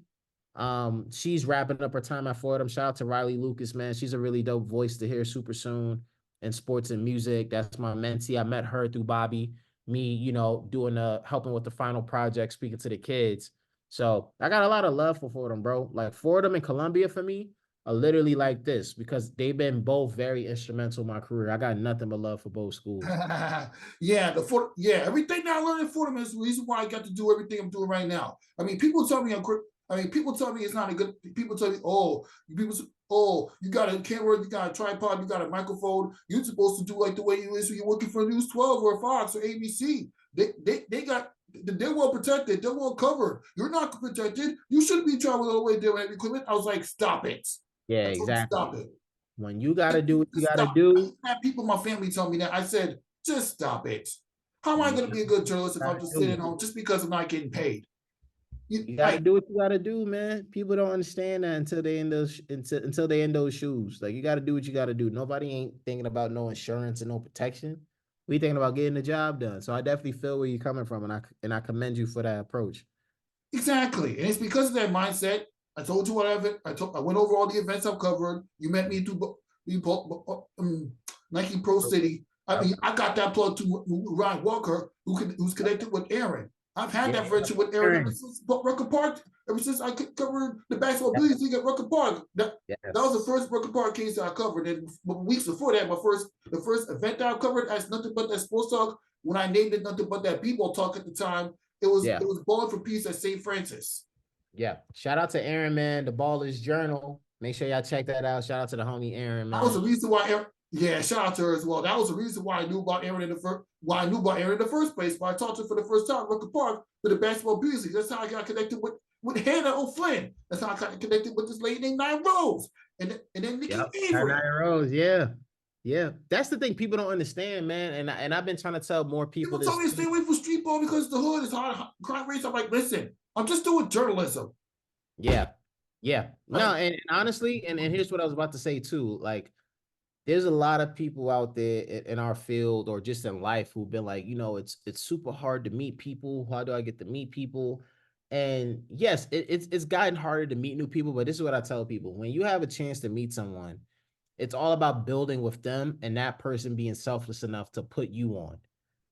she's wrapping up her time at Fordham. Shout out to Riley Lucas, man. She's a really dope voice to hear super soon in sports and music. That's my mentee. I met her through Bobby. Me, doing helping with the final project, speaking to the kids. So I got a lot of love for Fordham, bro. Like Fordham and Columbia for me are literally like this because they've been both very instrumental in my career. I got nothing but love for both schools. Everything that I learned in Fordham is the reason why I got to do everything I'm doing right now. I mean, people tell me it's not a good. People tell me, you got a camera, you got a tripod, you got a microphone. You're supposed to do like the way you is when you're working for News 12 or Fox or ABC. They're well protected. They're well covered. You're not protected. You shouldn't be traveling all the way there with equipment. I was like, stop it. Yeah, exactly. Stop it. When you got to do what you got to do. I had people in my family tell me that. I said, just stop it. How am I going to be a good journalist if I'm just sitting home just because I'm not getting paid? You got to do what you got to do, man. People don't understand that until they in those shoes. Like, you got to do what you got to do. Nobody ain't thinking about no insurance and no protection. We thinking about getting the job done. So I definitely feel where you're coming from, and I commend you for that approach. Exactly, and it's because of that mindset. I told you whatever. I went over all the events I've covered. You met me through Nike Pro City. I mean, I got that plug to Ryan Walker, who's connected with Aaron. I've had that friendship with Aaron ever since Rucker Park. Ever since I covered the basketball Billies League at Rucker Park. That was the first Rucker Park case that I covered. And weeks before that, the first event that I covered as Nothing But That Sports Talk, when I named it Nothing But That B-Ball Talk at the time, it was Balling for Peace at St. Francis. Yeah. Shout out to Aaron, man. The Ballers Journal. Make sure y'all check that out. Shout out to the homie Aaron, man. That was the reason why shout out to her as well. That was the reason why I knew about Aaron in the first place. Why I talked to her for the first time at Rucker Park with the basketball music. That's how I got connected with Hannah O'Flynn. That's how I got connected with this lady named Nine Rose. And then Nikki Avery. Nine Rose, yeah. Yeah. That's the thing people don't understand, man. And I've been trying to tell more people tell me to stay away from street ball because the hood is hard crime rates. I'm like, listen, I'm just doing journalism. Yeah. Yeah. No, and honestly, and here's what I was about to say too. Like, there's a lot of people out there in our field or just in life who've been like, it's super hard to meet people. How do I get to meet people? And yes, it's gotten harder to meet new people, but this is what I tell people. When you have a chance to meet someone, it's all about building with them and that person being selfless enough to put you on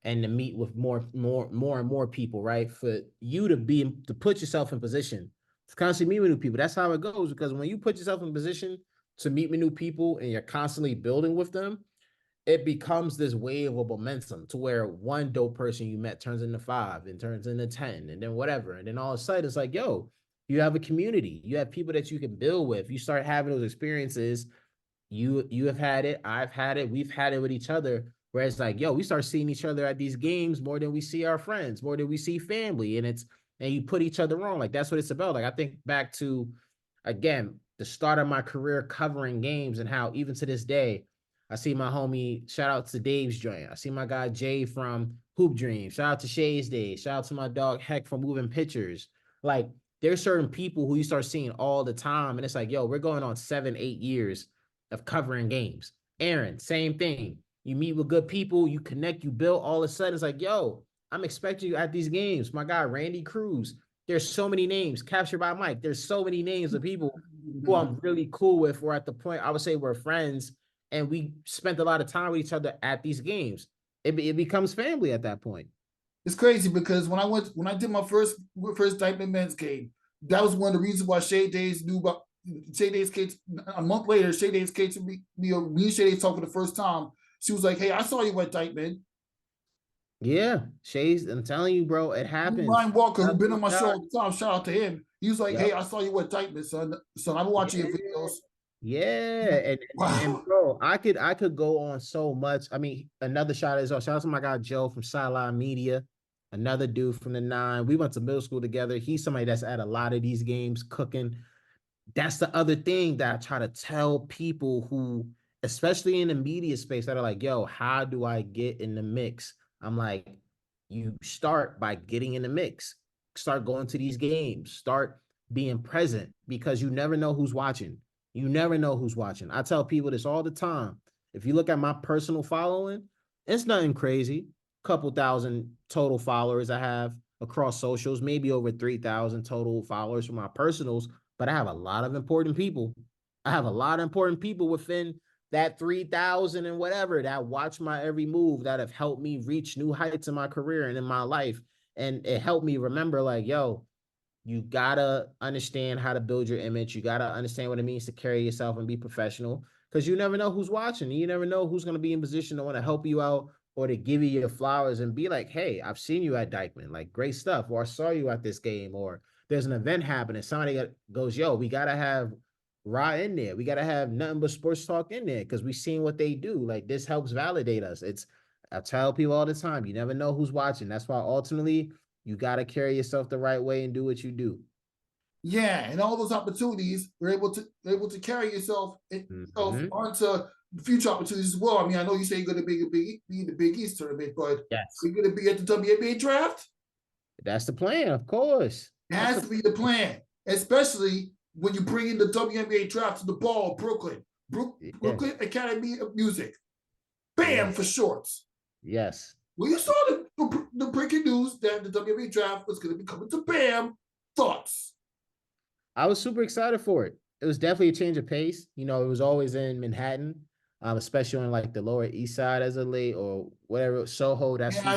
and to meet with more and more people, right? For you to put yourself in position to constantly meet with new people. That's how it goes, because when you put yourself in position to meet with new people and you're constantly building with them, it becomes this wave of momentum to where one dope person you met turns into 5 and turns into 10 and then whatever. And then all of a sudden it's like, yo, you have a community. You have people that you can build with. You start having those experiences. You have had it. I've had it. We've had it with each other. Where it's like, yo, we start seeing each other at these games more than we see our friends, more than we see family. And you put each other on. Like, that's what it's about. Like, I think back to, again, the start of my career covering games and how even to this day, I see my homie, shout out to Dave's Joint. I see my guy Jay from Hoop Dream. Shout out to Shay's Day. Shout out to my dog Heck from Moving Pictures. Like, there's certain people who you start seeing all the time, and it's like, yo, we're going on 7-8 years of covering games. Aaron, same thing. You meet with good people, you connect, you build. All of a sudden, it's like, yo, I'm expecting you at these games. My guy, Randy Cruz. There's so many names. Captured by Mike. There's so many names of people who I'm really cool with. We're at the point, I would say we're friends, and we spent a lot of time with each other at these games. It becomes family at that point. It's crazy because when I did my first Dykeman men's game, that was one of the reasons why Shay Days knew about Shay Days kids. A month later, Shay Days came to me and Shay Days talked for the first time. She was like, "Hey, I saw you at Dykeman." Yeah, Shay's, I'm telling you, bro, it happens. Ryan Walker, who's been on my show all the time, shout out to him. He was like, "Hey, I saw you at Dykeman, son. I'm watching your videos." Yeah, and bro, I could go on so much. I mean, another shout out to my guy Joe from Sideline Media, another dude from the 9. We went to middle school together. He's somebody that's at a lot of these games cooking. That's the other thing that I try to tell people who, especially in the media space, that are like, yo, how do I get in the mix? I'm like, you start by getting in the mix. Start going to these games. Start being present, because you never know who's watching. You never know who's watching. I tell people this all the time. If you look at my personal following, it's nothing crazy. Couple thousand total followers I have across socials, maybe over 3,000 total followers for my personals, but I have a lot of important people. I have a lot of important people within that 3,000 and whatever that watch my every move, that have helped me reach new heights in my career and in my life. And it helped me remember, like, yo, you gotta understand how to build your image. You gotta understand what it means to carry yourself and be professional, because you never know who's watching. You never know who's going to be in position to want to help you out or to give you your flowers and be like, hey, I've seen you at Dykeman, like, great stuff. Or I saw you at this game, or there's an event happening. Somebody goes, yo, we got to have Ra in there. We got to have nothing but sports talk in there, because we've seen what they do. Like, this helps validate us. I tell people all the time, you never know who's watching. That's why ultimately you got to carry yourself the right way and do what you do. Yeah, and all those opportunities, you're able to carry yourself onto future opportunities as well. I mean, I know you say you're going to be in the Big East tournament, but you're going to be at the WNBA draft? That's the plan, of course. It has to be the plan, especially when you bring in the WNBA draft to the ball, Brooklyn Academy of Music. BAM for shorts. Yes. When you saw the breaking news that the WNBA draft was going to be coming to BAM, thoughts? I was super excited for it. It was definitely a change of pace. You know, it was always in Manhattan, especially on like the Lower East Side as of late, or whatever, Soho. I seen it.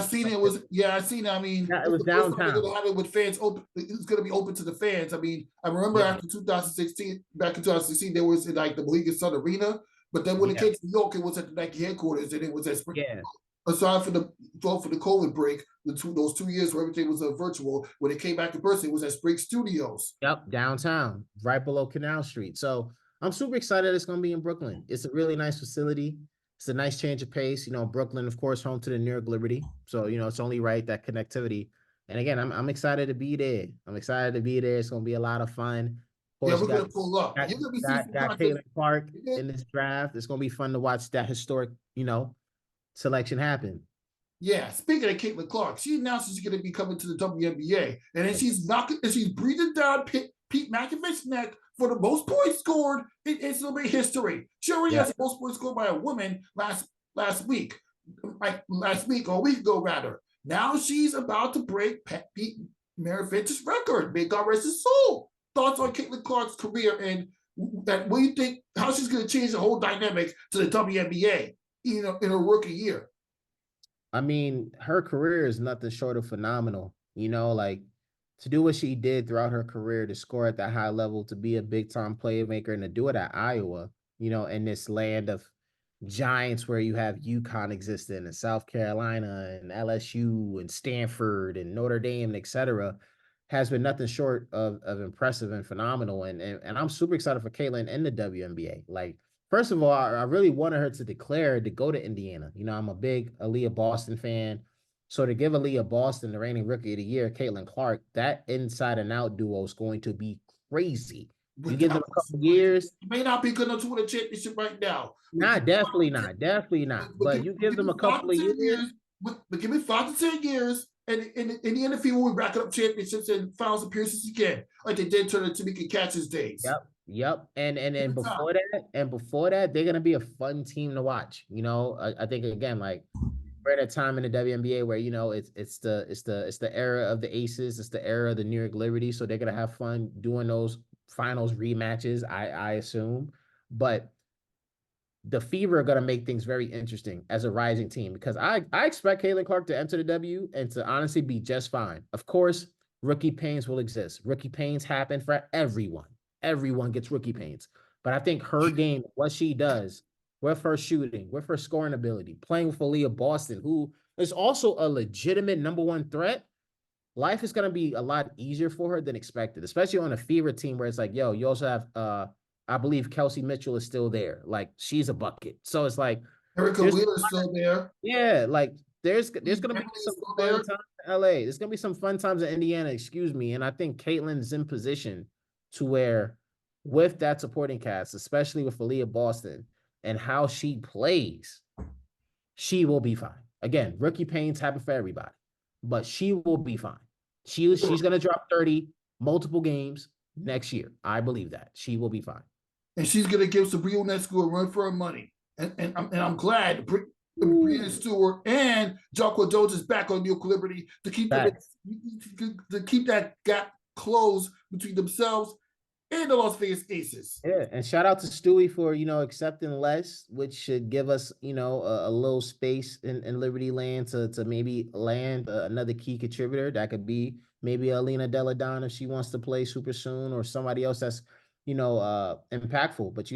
I seen it. I mean, it was downtown. They're going to have it with fans open. It's going to be open to the fans. I mean, I remember after 2016, back in 2016, there was in like the Maliga Sun Arena, but then when it came to New York, it was at the Nike headquarters, and it was at Spring. Yeah. Aside for the COVID break, those 2 years where everything was virtual, when it came back in person, it was at Spring Studios. Yep, downtown, right below Canal Street. So I'm super excited it's going to be in Brooklyn. It's a really nice facility. It's a nice change of pace. You know, Brooklyn, of course, home to the New York Liberty. So, you know, it's only right, that connectivity. And again, I'm excited to be there. It's going to be a lot of fun. We're going to pull up. You're going to be seeing Catilin Park in this draft. It's going to be fun to watch that historic, selection happen. Yeah, speaking of Caitlin Clark, she announced she's going to be coming to the WNBA, and then she's breathing down Pete McAfee's neck for the most points scored in NCAA history. She already has the most points scored by a woman last week or a week ago rather. Now she's about to break Pete Maravich's record. May God rest his soul. Thoughts on Caitlin Clark's career, and what do you think? How she's going to change the whole dynamic to the WNBA? In a rookie year. I mean, her career is nothing short of phenomenal. Like, to do what she did throughout her career, to score at that high level, to be a big-time playmaker, and to do it at Iowa, in this land of giants where you have Uconn existing, and South Carolina, and LSU, and Stanford, and Notre Dame, et cetera, has been nothing short of impressive and phenomenal. And I'm super excited for Caitlin in the WNBA. Like, first of all, I really wanted her to declare to go to Indiana. I'm a big Aaliyah Boston fan. So to give Aaliyah Boston the reigning rookie of the year, Caitlin Clark, that inside and out duo is going to be crazy. You give them a couple years. It may not be good enough to win a championship right now. Definitely not. But you give them a couple of years. But give me 5 to 10 years. and the NFL will rack up championships and finals appearances again, like they did to the Tamika Catchers days. Yep. And Good time. before that, they're gonna be a fun team to watch. I think again, like we're at a time in the WNBA where it's the era of the Aces, it's the era of the New York Liberty, so they're gonna have fun doing those finals rematches. I assume, but the Fever are going to make things very interesting as a rising team because I expect Caitlin Clark to enter the W and to honestly be just fine. Of course, rookie pains will exist. Rookie pains happen for everyone. Everyone gets rookie pains. But I think her game, what she does with her shooting, with her scoring ability, playing with Aaliyah Boston, who is also a legitimate number one threat, life is going to be a lot easier for her than expected, especially on a Fever team where it's like, yo, you also have I believe Kelsey Mitchell is still there. Like she's a bucket. So it's like Erica Wheeler's still there. yeah, like there's gonna be Emily is some still fun there. times in LA. There's gonna be some fun times in Indiana, excuse me. And I think Caitlin's in position to where with that supporting cast, especially with Aaliyah Boston and how she plays, she will be fine. Again, rookie pains happen for everybody, but she will be fine. She's gonna drop 30 multiple games next year. I believe that. She will be fine. And she's gonna give Sabrina Ionescu a run for her money. And I'm glad Brianna Stewart and Jocko Jones is back on New York Liberty to keep that gap closed between themselves and the Las Vegas Aces. Yeah, and shout out to Stewie for accepting less, which should give us a little space in Liberty Land to maybe land another key contributor. That could be maybe Alina Deladon if she wants to play super soon, or somebody else that's impactful. But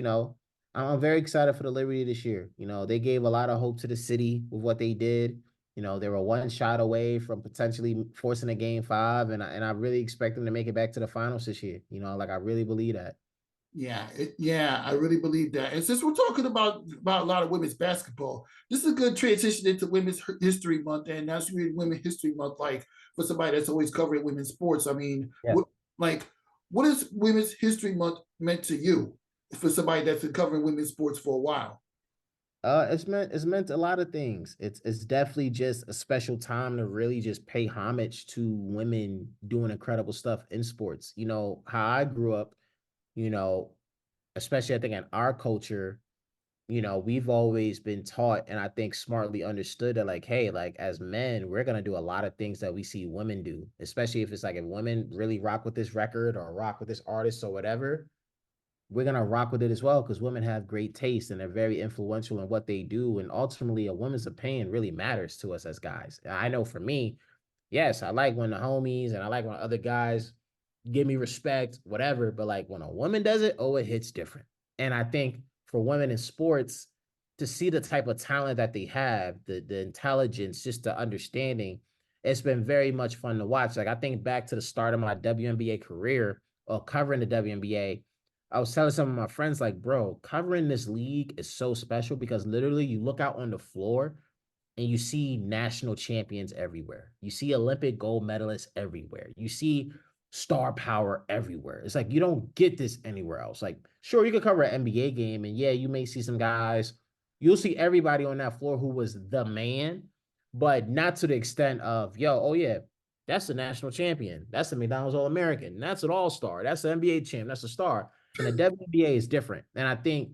I'm very excited for the Liberty this year. They gave a lot of hope to the city with what they did. They were one shot away from potentially forcing a game 5, and I really expect them to make it back to the finals this year. Like I really believe that. Yeah, I really believe that. And since we're talking about a lot of women's basketball, this is a good transition into Women's History Month, and National Women's History Month. Like for somebody that's always covering women's sports, I mean, Yeah. what is Women's History Month meant to you? For somebody that's been covering women's sports for a while. It's meant a lot of things. It's definitely just a special time to really just pay homage to women doing incredible stuff in sports. How I grew up, you know, especially I think in our culture, we've always been taught and I think smartly understood that like, hey, like as men, we're gonna do a lot of things that we see women do, especially if it's like if women really rock with this record or rock with this artist or whatever, we're gonna rock with it as well because women have great taste and they're very influential in what they do. And ultimately, a woman's opinion really matters to us as guys. And I know for me, yes, I like when the homies and I like when other guys give me respect, whatever. But like when a woman does it, oh, it hits different. And I think for women in sports, to see the type of talent that they have, the intelligence, just the understanding, it's been very much fun to watch. Like I think back to the start of my WNBA career or covering the WNBA. I was telling some of my friends, like, bro, covering this league is so special because literally you look out on the floor and you see national champions everywhere. You see Olympic gold medalists everywhere. You see star power everywhere. It's like you don't get this anywhere else. Like, sure, you could cover an NBA game, and yeah, you may see some guys. You'll see everybody on that floor who was the man, but not to the extent of, yo, oh yeah, that's the national champion. That's the McDonald's All-American. That's an all-star. That's the NBA champ. That's a star. And the WNBA is different. And I think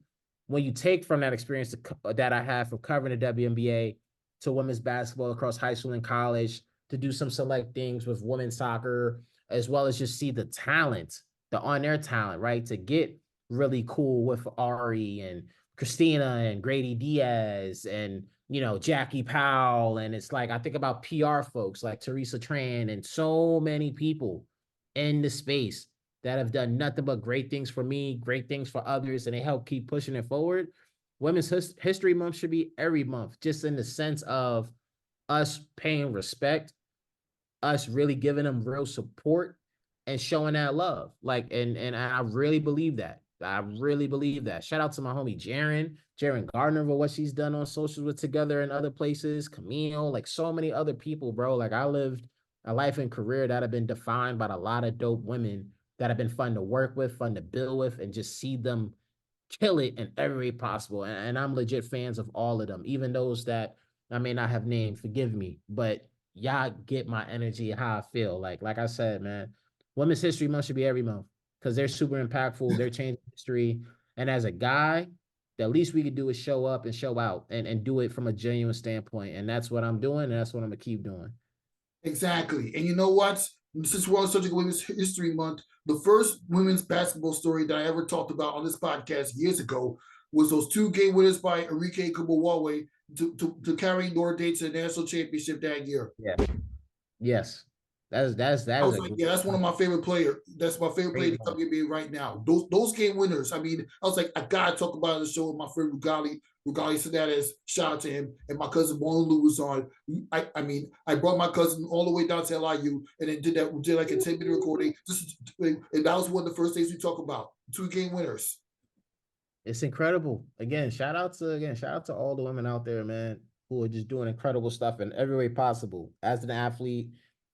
when you take from that experience that I have from covering the WNBA to women's basketball across high school and college, to do some select things with women's soccer, as well as just see the talent, the on-air talent, right? To get really cool with Ari and Christina and Grady Diaz and, Jackie Powell. And it's like, I think about PR folks like Teresa Tran and so many people in the space that have done nothing but great things for me, great things for others, and they help keep pushing it forward. Women's History Month should be every month, just in the sense of us paying respect, us really giving them real support and showing that love. Like, and I really believe that. I really believe that. Shout out to my homie Jaren Gardner for what she's done on socials with Together and other places, Camille, like so many other people, bro. Like I lived a life and career that have been defined by a lot of dope women that have been fun to work with, fun to build with, and just see them kill it in every way possible. And I'm legit fans of all of them, even those that I may not have named, forgive me. But y'all get my energy and how I feel. Like I said, man, Women's History Month should be every month because they're super impactful. They're changing history. And as a guy, the least we could do is show up and show out and do it from a genuine standpoint. And that's what I'm doing, and that's what I'm gonna keep doing. Exactly. And you know what? Since we're on subject of Women's History Month, the first women's basketball story that I ever talked about on this podcast years ago was those 2 game winners by Enrique Kubawawe to carry Notre Dame to the national championship that year. Yeah. Yes. That I is was a like, yeah, that's one of my favorite players. That's my favorite player great to come moment. NBA right now. Those game winners. I mean, I was like, I gotta talk about it on the show with my friend Rugali Sedatis. Shout out to him. And my cousin Lou was on. I mean, I brought my cousin all the way down to LIU and then did like a 10-minute recording. And that was one of the first things we talk about. 2 game winners. It's incredible. Shout out to all the women out there, man, who are just doing incredible stuff in every way possible. As an athlete,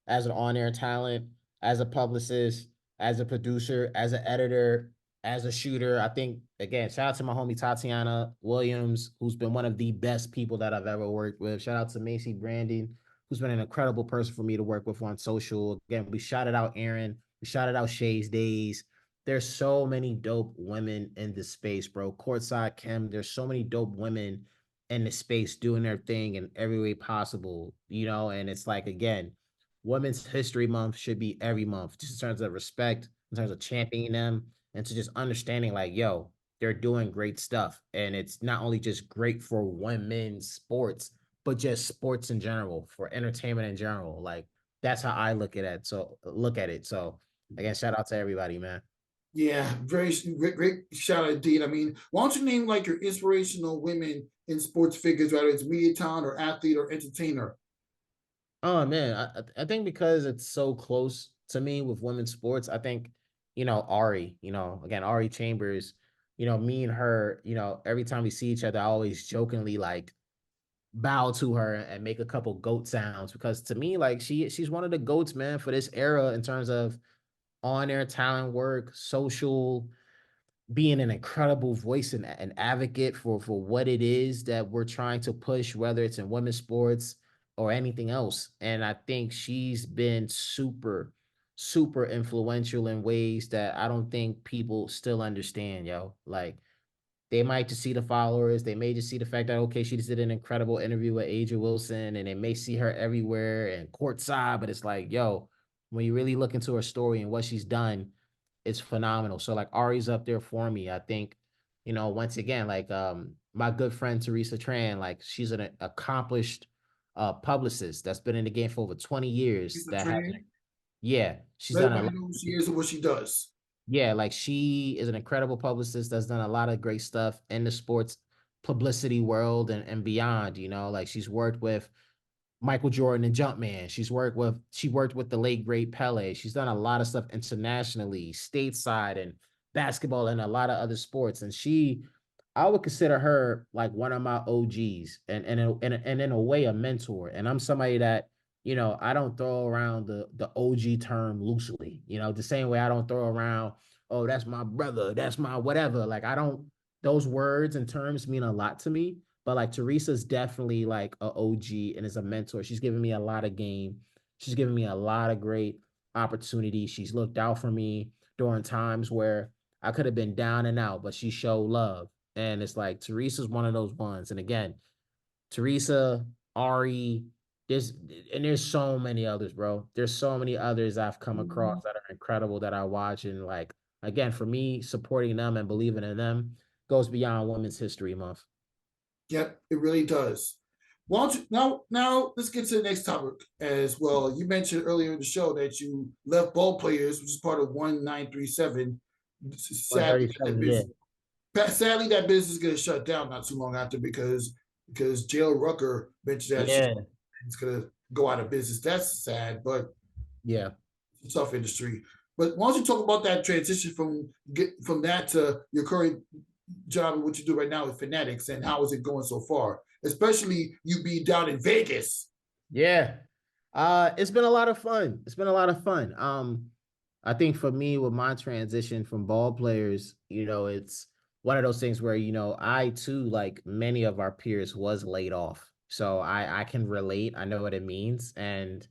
as an on-air talent, as a publicist, as a producer, as an editor, as a shooter. I think again, shout out to my homie Tatiana Williams, who's been one of the best people that I've ever worked with. Shout out to Macy Branding, who's been an incredible person for me to work with on social. Again, we shouted out Aaron, we shouted out Shay's Days. There's so many dope women in this space, bro. Courtside Kim, there's so many dope women in the space doing their thing in every way possible, and it's like, again, Women's History Month should be every month, just in terms of respect, in terms of championing them, and to just understanding, like, yo, they're doing great stuff. And it's not only just great for women's sports, but just sports in general, for entertainment in general. Like, that's how I look at it. So again, shout out to everybody, man. Yeah, very great shout out indeed. I mean, why don't you name like your inspirational women in sports figures, whether it's media talent or athlete or entertainer? Oh man, I think because it's so close to me with women's sports, I think, Ari, again, Ari Chambers, me and her, every time we see each other, I always jokingly like bow to her and make a couple goat sounds because to me, like she's one of the goats, man, for this era in terms of on-air talent work, social, being an incredible voice and an advocate for what it is that we're trying to push, whether it's in women's sports or anything else. And I think she's been super, super influential in ways that I don't think people still understand, yo. Like, they might just see the followers. They may just see the fact that, okay, she just did an incredible interview with Aja Wilson, and they may see her everywhere and courtside, but it's like, yo, when you really look into her story and what she's done, it's phenomenal. So like Ari's up there for me. I think, once again, like my good friend Teresa Tran, like she's an accomplished publicist that's been in the game for over 20 years. She's a That has, train. yeah, she's Let done a everybody lot. know who she is and what she does. Yeah, like she is an incredible publicist that's done a lot of great stuff in the sports publicity world and beyond, like she's worked with Michael Jordan and Jumpman. She worked with the late great Pele. She's done a lot of stuff internationally, stateside and basketball and a lot of other sports. And I would consider her like one of my OGs and in a way a mentor. And I'm somebody that, I don't throw around the OG term loosely, the same way I don't throw around, oh, that's my brother, that's my whatever. Like I don't, those words and terms mean a lot to me. But like Teresa's definitely like a OG and is a mentor. She's given me a lot of game. She's given me a lot of great opportunities. She's looked out for me during times where I could have been down and out, but she showed love. And it's like Teresa's one of those ones. And again, Teresa, Ari, there's so many others, bro. There's so many others I've come across that are incredible that I watch. And like again, for me, supporting them and believing in them goes beyond Women's History Month. Yep, it really does. Why don't you now let's get to the next topic as well. You mentioned earlier in the show that you left ball players, which is part of 1937. Sadly, that 137, yeah. business, sadly that business is gonna shut down not too long after because Jail Rucker mentioned that Yeah. it's gonna go out of business. That's sad, but Yeah. it's a tough industry. But why don't you talk about that transition from that to your current job and what you do right now with Fanatics and how is it going so far? Especially you be down in Vegas. Yeah. It's been a lot of fun. It's been a lot of fun. I think for me with my transition from ball players, it's one of those things where, I too, like many of our peers, was laid off. So I can relate. I know what it means. And,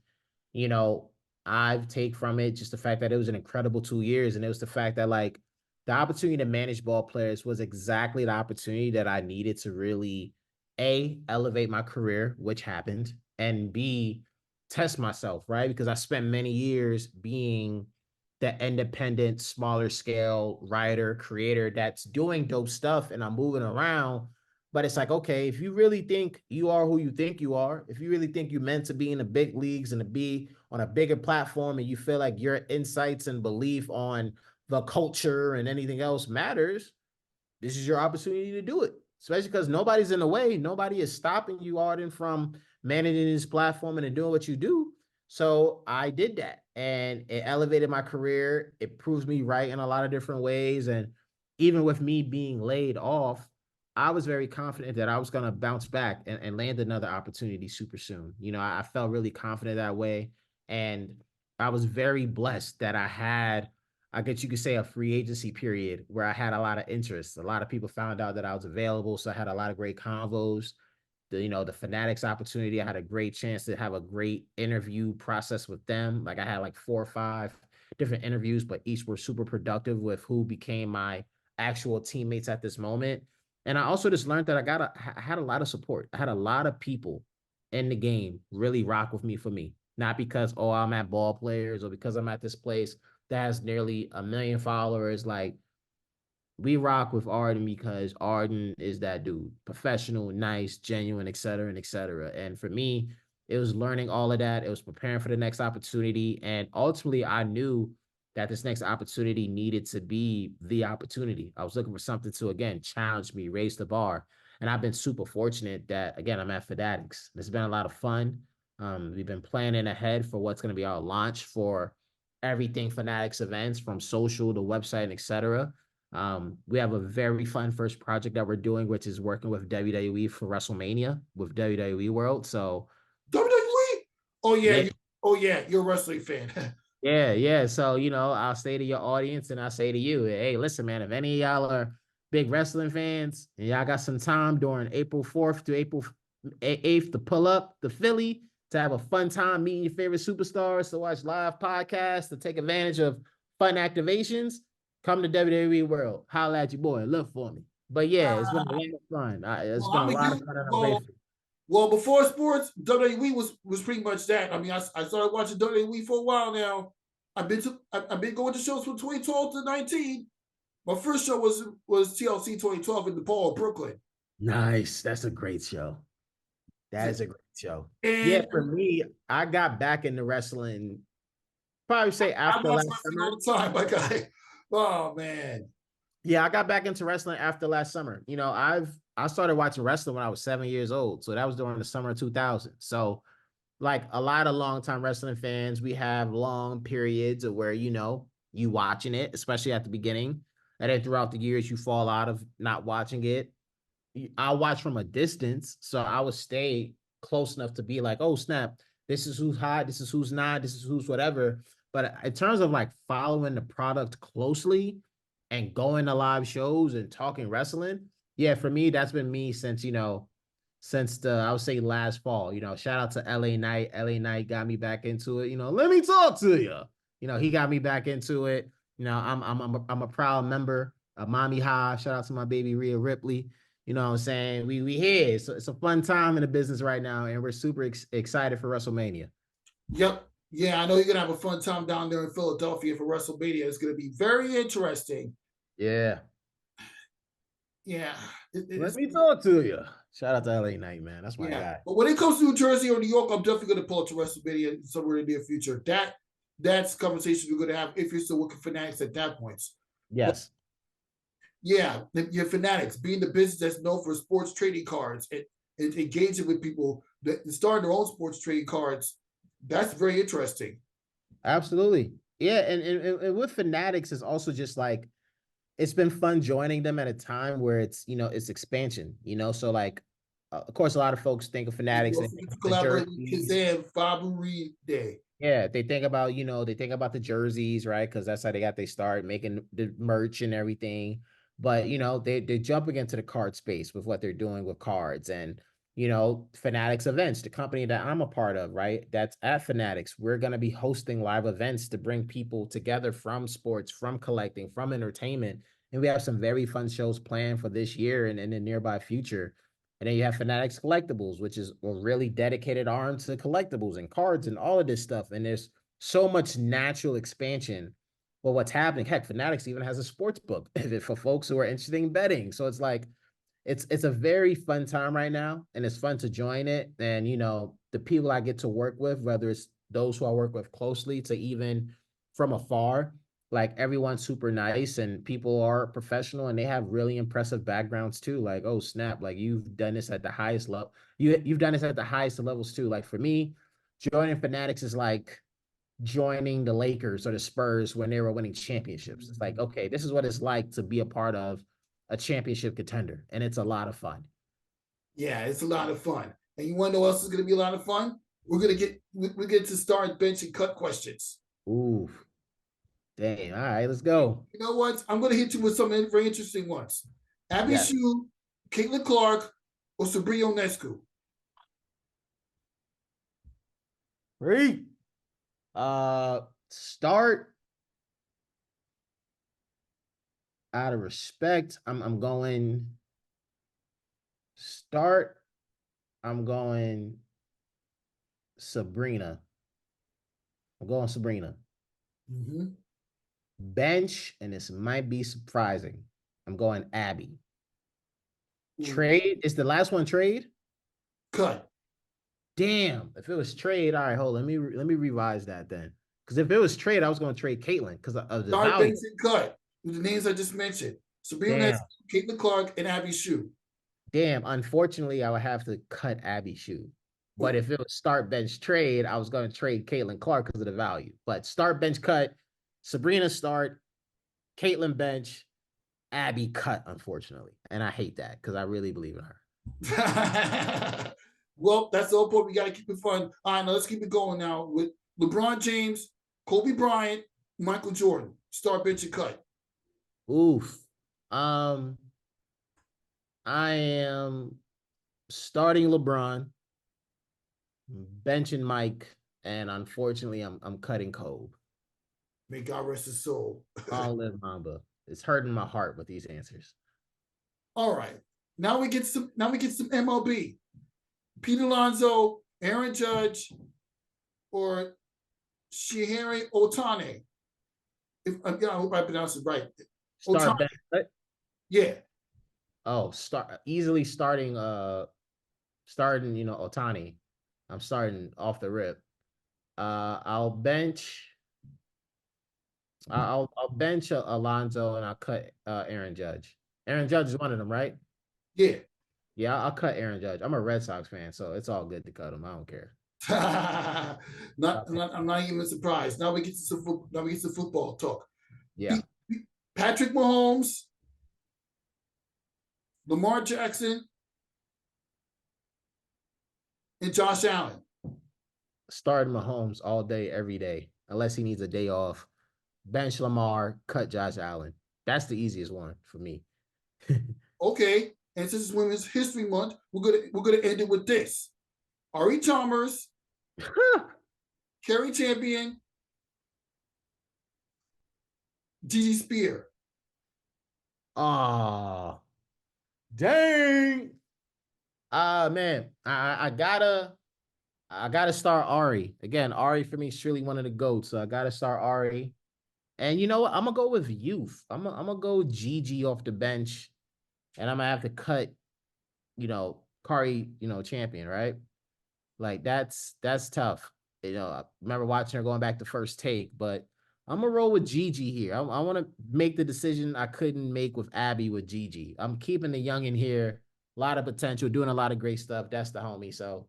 you know, I've take from it just the fact that it was an incredible 2 years. And it was the fact that like the opportunity to manage ball players was exactly the opportunity that I needed to really A, elevate my career, which happened, and B, test myself, right? Because I spent many years being the independent, smaller scale writer, creator that's doing dope stuff and I'm moving around. But it's like, okay, if you really think you are who you think you are, if you really think you're meant to be in the big leagues and to be on a bigger platform and you feel like your insights and belief on the culture and anything else matters, this is your opportunity to do it. Especially because nobody's in the way. Nobody is stopping you, Arden, from managing this platform and doing what you do. So I did that and it elevated my career. It proves me right in a lot of different ways. And even with me being laid off, I was very confident that I was going to bounce back and land another opportunity super soon. You know, I felt really confident that way. And I was very blessed that I had, I guess you could say, a free agency period where I had a lot of interest. A lot of people found out that I was available. So I had a lot of great convos. The Fanatics opportunity, I had a great chance to have a great interview process with them. Like I had like 4 or 5 different interviews, but each were super productive with who became my actual teammates at this moment. And I also just learned that I had a lot of support. I had a lot of people in the game really rock with me for me. Not because, oh, I'm at ball players or because I'm at this place that has nearly 1 million followers. Like we rock with Arden because Arden is that dude, professional, nice, genuine, et cetera, and et cetera. And for me, it was learning all of that. It was preparing for the next opportunity. And ultimately, I knew that this next opportunity needed to be the opportunity. I was looking for something to, again, challenge me, raise the bar. And I've been super fortunate that, again, I'm at Fanatics. It's been a lot of fun. We've been planning ahead for what's going to be our launch for everything Fanatics events, from social to website, and et cetera. We have a very fun first project that we're doing, which is working with WWE for WrestleMania with WWE World. So WWE? Oh yeah, yeah, oh yeah, you're a wrestling fan. yeah. So I'll say to your audience and I'll say to you, hey, listen, man, if any of y'all are big wrestling fans and y'all got some time during April 4th to April 8th to pull up the Philly to have a fun time meeting your favorite superstars, to watch live podcasts, to take advantage of fun activations, come to WWE World. Holla at your boy. Look for me. But yeah, it's been a lot of fun. It's well, been I a mean, lot of fun and I'm grateful. well, before sports, WWE was pretty much that. I mean, I started watching WWE for a while now. I've been going to shows from 2012 to 19. My first show was TLC 2012 in DePaul, Brooklyn. Nice. That's a great show. That is a great show. Yeah, And for me, I got back into wrestling probably say I after watch last wrestling summer. all the time. Like oh man. Yeah, I got back into wrestling after last summer. I started watching wrestling when I was 7 years old. So that was during the summer of 2000. So like a lot of longtime wrestling fans, we have long periods of where, you watching it, especially at the beginning. And then throughout the years, you fall out of not watching it. I watch from a distance, so I would stay close enough to be like, oh snap, this is who's hot, this is who's not, this is who's whatever. But in terms of like following the product closely and going to live shows and talking wrestling, yeah, for me that's been me since since the I would say last fall. Shout out to LA Knight. LA Knight got me back into it. Let me talk to you. He got me back into it. I'm a proud member of Mommy High. Shout out to my baby Rhea Ripley. You know what I'm saying? We here. So it's a fun time in the business right now, and we're super excited for WrestleMania. Yep. Yeah, I know you're gonna have a fun time down there in Philadelphia for WrestleMania. It's gonna be very interesting. Yeah. Yeah. Let me talk to you. Shout out to LA Knight, man. That's my Yeah. guy. But when it comes to New Jersey or New York, I'm definitely gonna pull up to WrestleMania somewhere in the near future. That's conversation we're gonna have if you're still working Fanatics at that point. But Yes. yeah, your Fanatics, being the business that's known for sports trading cards and engaging with people that start their own sports trading cards, that's very interesting. Absolutely. Yeah, and with Fanatics, it's also just like it's been fun joining them at a time where it's expansion. So like, of course, a lot of folks think of And Fanatics, you'll they see think to of the collaborate with jerseys. Kazan Fabry Day. Yeah, they think about the jerseys, right? Because that's how they got they start making the merch and everything. But they're jumping into the card space with what they're doing with cards. And Fanatics events, the company that I'm a part of, right? That's at Fanatics. We're going to be hosting live events to bring people together from sports, from collecting, from entertainment. And we have some very fun shows planned for this year and in the nearby future. And then you have Fanatics Collectibles, which is a really dedicated arm to collectibles and cards and all of this stuff. And there's so much natural expansion. Well, what's happening? Heck, Fanatics even has a sports book for folks who are interested in betting. So it's like, it's a very fun time right now, and it's fun to join it. And the people I get to work with, whether it's those who I work with closely to even from afar, like everyone's super nice and people are professional and they have really impressive backgrounds too. Like, oh snap, like you've done this at the highest level. You've done this at the highest levels too. Like for me, joining Fanatics is like joining the Lakers or the Spurs when they were winning championships. It's like, okay, this is what it's like to be a part of a championship contender, and it's a lot of fun. Yeah, it's a lot of fun. And you want to know what else is going to be a lot of fun? We get to start bench and cut questions. Ooh, dang! All right, let's go. You know what? I'm going to hit you with some very interesting ones. Abby Yes. Shue, Caitlin Clark, or Sabrina Ionescu? Great. Start out of respect. I'm going start. I'm going Sabrina. I'm going Sabrina. Mm-hmm. Bench, and this might be surprising. I'm going Abby. Ooh. Trade is the last one. Trade. Cut. Damn. If it was trade, all right. Hold on. Let me revise that then. Because if it was trade, I was going to trade Catilin because of the Start value. bench and cut with the names I just mentioned. Sabrina Damn. Ionescu, Caitlin Clark, and Abby Shue. Damn. Unfortunately, I would have to cut Abby Shue. But if it was start bench trade, I was going to trade Caitlin Clark because of the value. But start bench cut, Sabrina start, Caitlin bench, Abby cut, unfortunately. And I hate that because I really believe in her. Well, that's the whole point. We got to keep it fun. All right, now let's keep it going now with LeBron James, Kobe Bryant, Michael Jordan. Start bench and cut. Oof. I am starting LeBron, benching Mike, and unfortunately, I'm cutting Kobe. May God rest his soul. I'll live Mamba. It's hurting my heart with these answers. All right. Now we get some MLB. Pete Alonso, Aaron Judge, or Shohei Ohtani. I hope I pronounced it right. Start bench, right? Yeah. Oh, easily starting Ohtani. I'm starting off the rip. I'll bench Alonso and I'll cut Aaron Judge. Aaron Judge is one of them, right? Yeah. Yeah, I'll cut Aaron Judge. I'm a Red Sox fan, so it's all good to cut him. I don't care. I'm not even surprised. Now we get to some football talk. Yeah. Patrick Mahomes, Lamar Jackson, and Josh Allen. Starting Mahomes all day, every day, unless he needs a day off. Bench Lamar, cut Josh Allen. That's the easiest one for me. Okay, and since it's Women's History Month, we're gonna end it with this: Ari Chalmers, Kerry Champion, Gigi Spear. Oh, dang. Man, I gotta start Ari. Again, Ari for me is surely one of the GOATs, so I gotta start Ari. And you know what? I'm gonna go with youth. I'm gonna go Gigi off the bench, and I'm gonna have to cut, Kari, champion, right? Like that's tough. I remember watching her going back to first take, but I'm gonna roll with Gigi here. I want to make the decision I couldn't make with Abby with Gigi. I'm keeping the young in here. A lot of potential, doing a lot of great stuff. That's the homie. So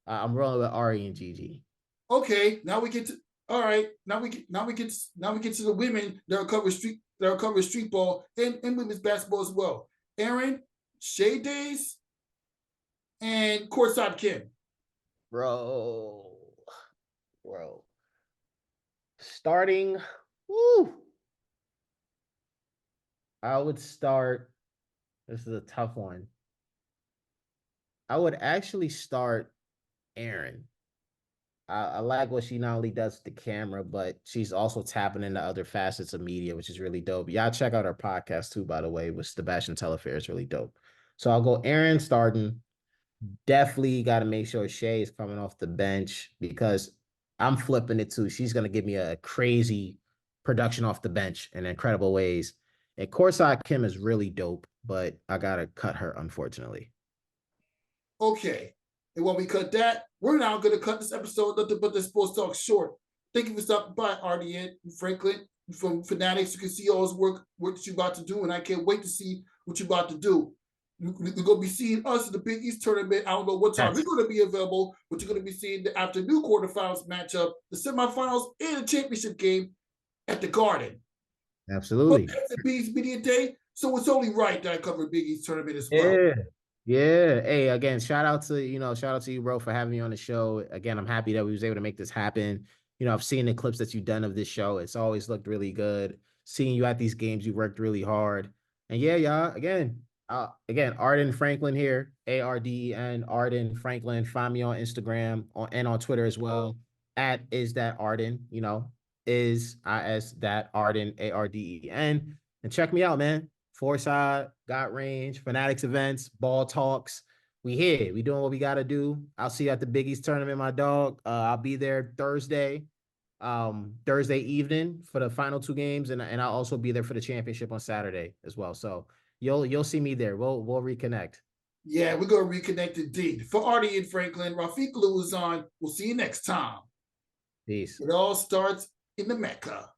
I'm rolling with Ari and Gigi. Okay, now we get to all right. Now we get to the women that are covering street ball and women's basketball as well. Aaron, Shay Days, and Courtside Kim. Bro. Starting, woo. I would start. This is a tough one. I would actually start Aaron. I like what she not only does with the camera, but she's also tapping into other facets of media, which is really dope. Y'all check out her podcast too, by the way, with Sebastian Telfair. It's really dope. So I'll go Aaron starting. Definitely got to make sure Shay is coming off the bench because I'm flipping it too. She's gonna give me a crazy production off the bench in incredible ways. And Courtside Kim is really dope, but I gotta cut her, unfortunately. Okay. And when we cut that, we're now going to cut this episode, Nothing But the Sports Talk, short. Thank you for stopping by, Arden Franklyn from Fanatics. You can see all his work that you're about to do, and I can't wait to see what you're about to do. You're going to be seeing us in the Big East tournament. I don't know what time we're going to be available, but you're going to be seeing the afternoon quarterfinals matchup, the semifinals, and the championship game at the Garden. Absolutely. But it's the Big East Media Day, so it's only right that I cover Big East tournament as well. Yeah. Yeah. Hey, again, shout out to you, bro, for having me on the show. Again, I'm happy that we was able to make this happen. I've seen the clips that you've done of this show. It's always looked really good. Seeing you at these games, you worked really hard. And yeah, y'all, again, Arden Franklyn here, Arden, Arden Franklyn. Find me on Instagram and on Twitter as well. At is that Arden, is that Arden, Arden. And check me out, man. Foresight, Got Range, Fanatics events, ball talks. We here. We doing what we got to do. I'll see you at the Big East tournament, my dog. I'll be there Thursday evening for the final two games, and I'll also be there for the championship on Saturday as well. So you'll see me there. We'll reconnect. Yeah, we're gonna reconnect indeed. For Arden Franklyn, Rafiq Lewis on. We'll see you next time. Peace. It all starts in the Mecca.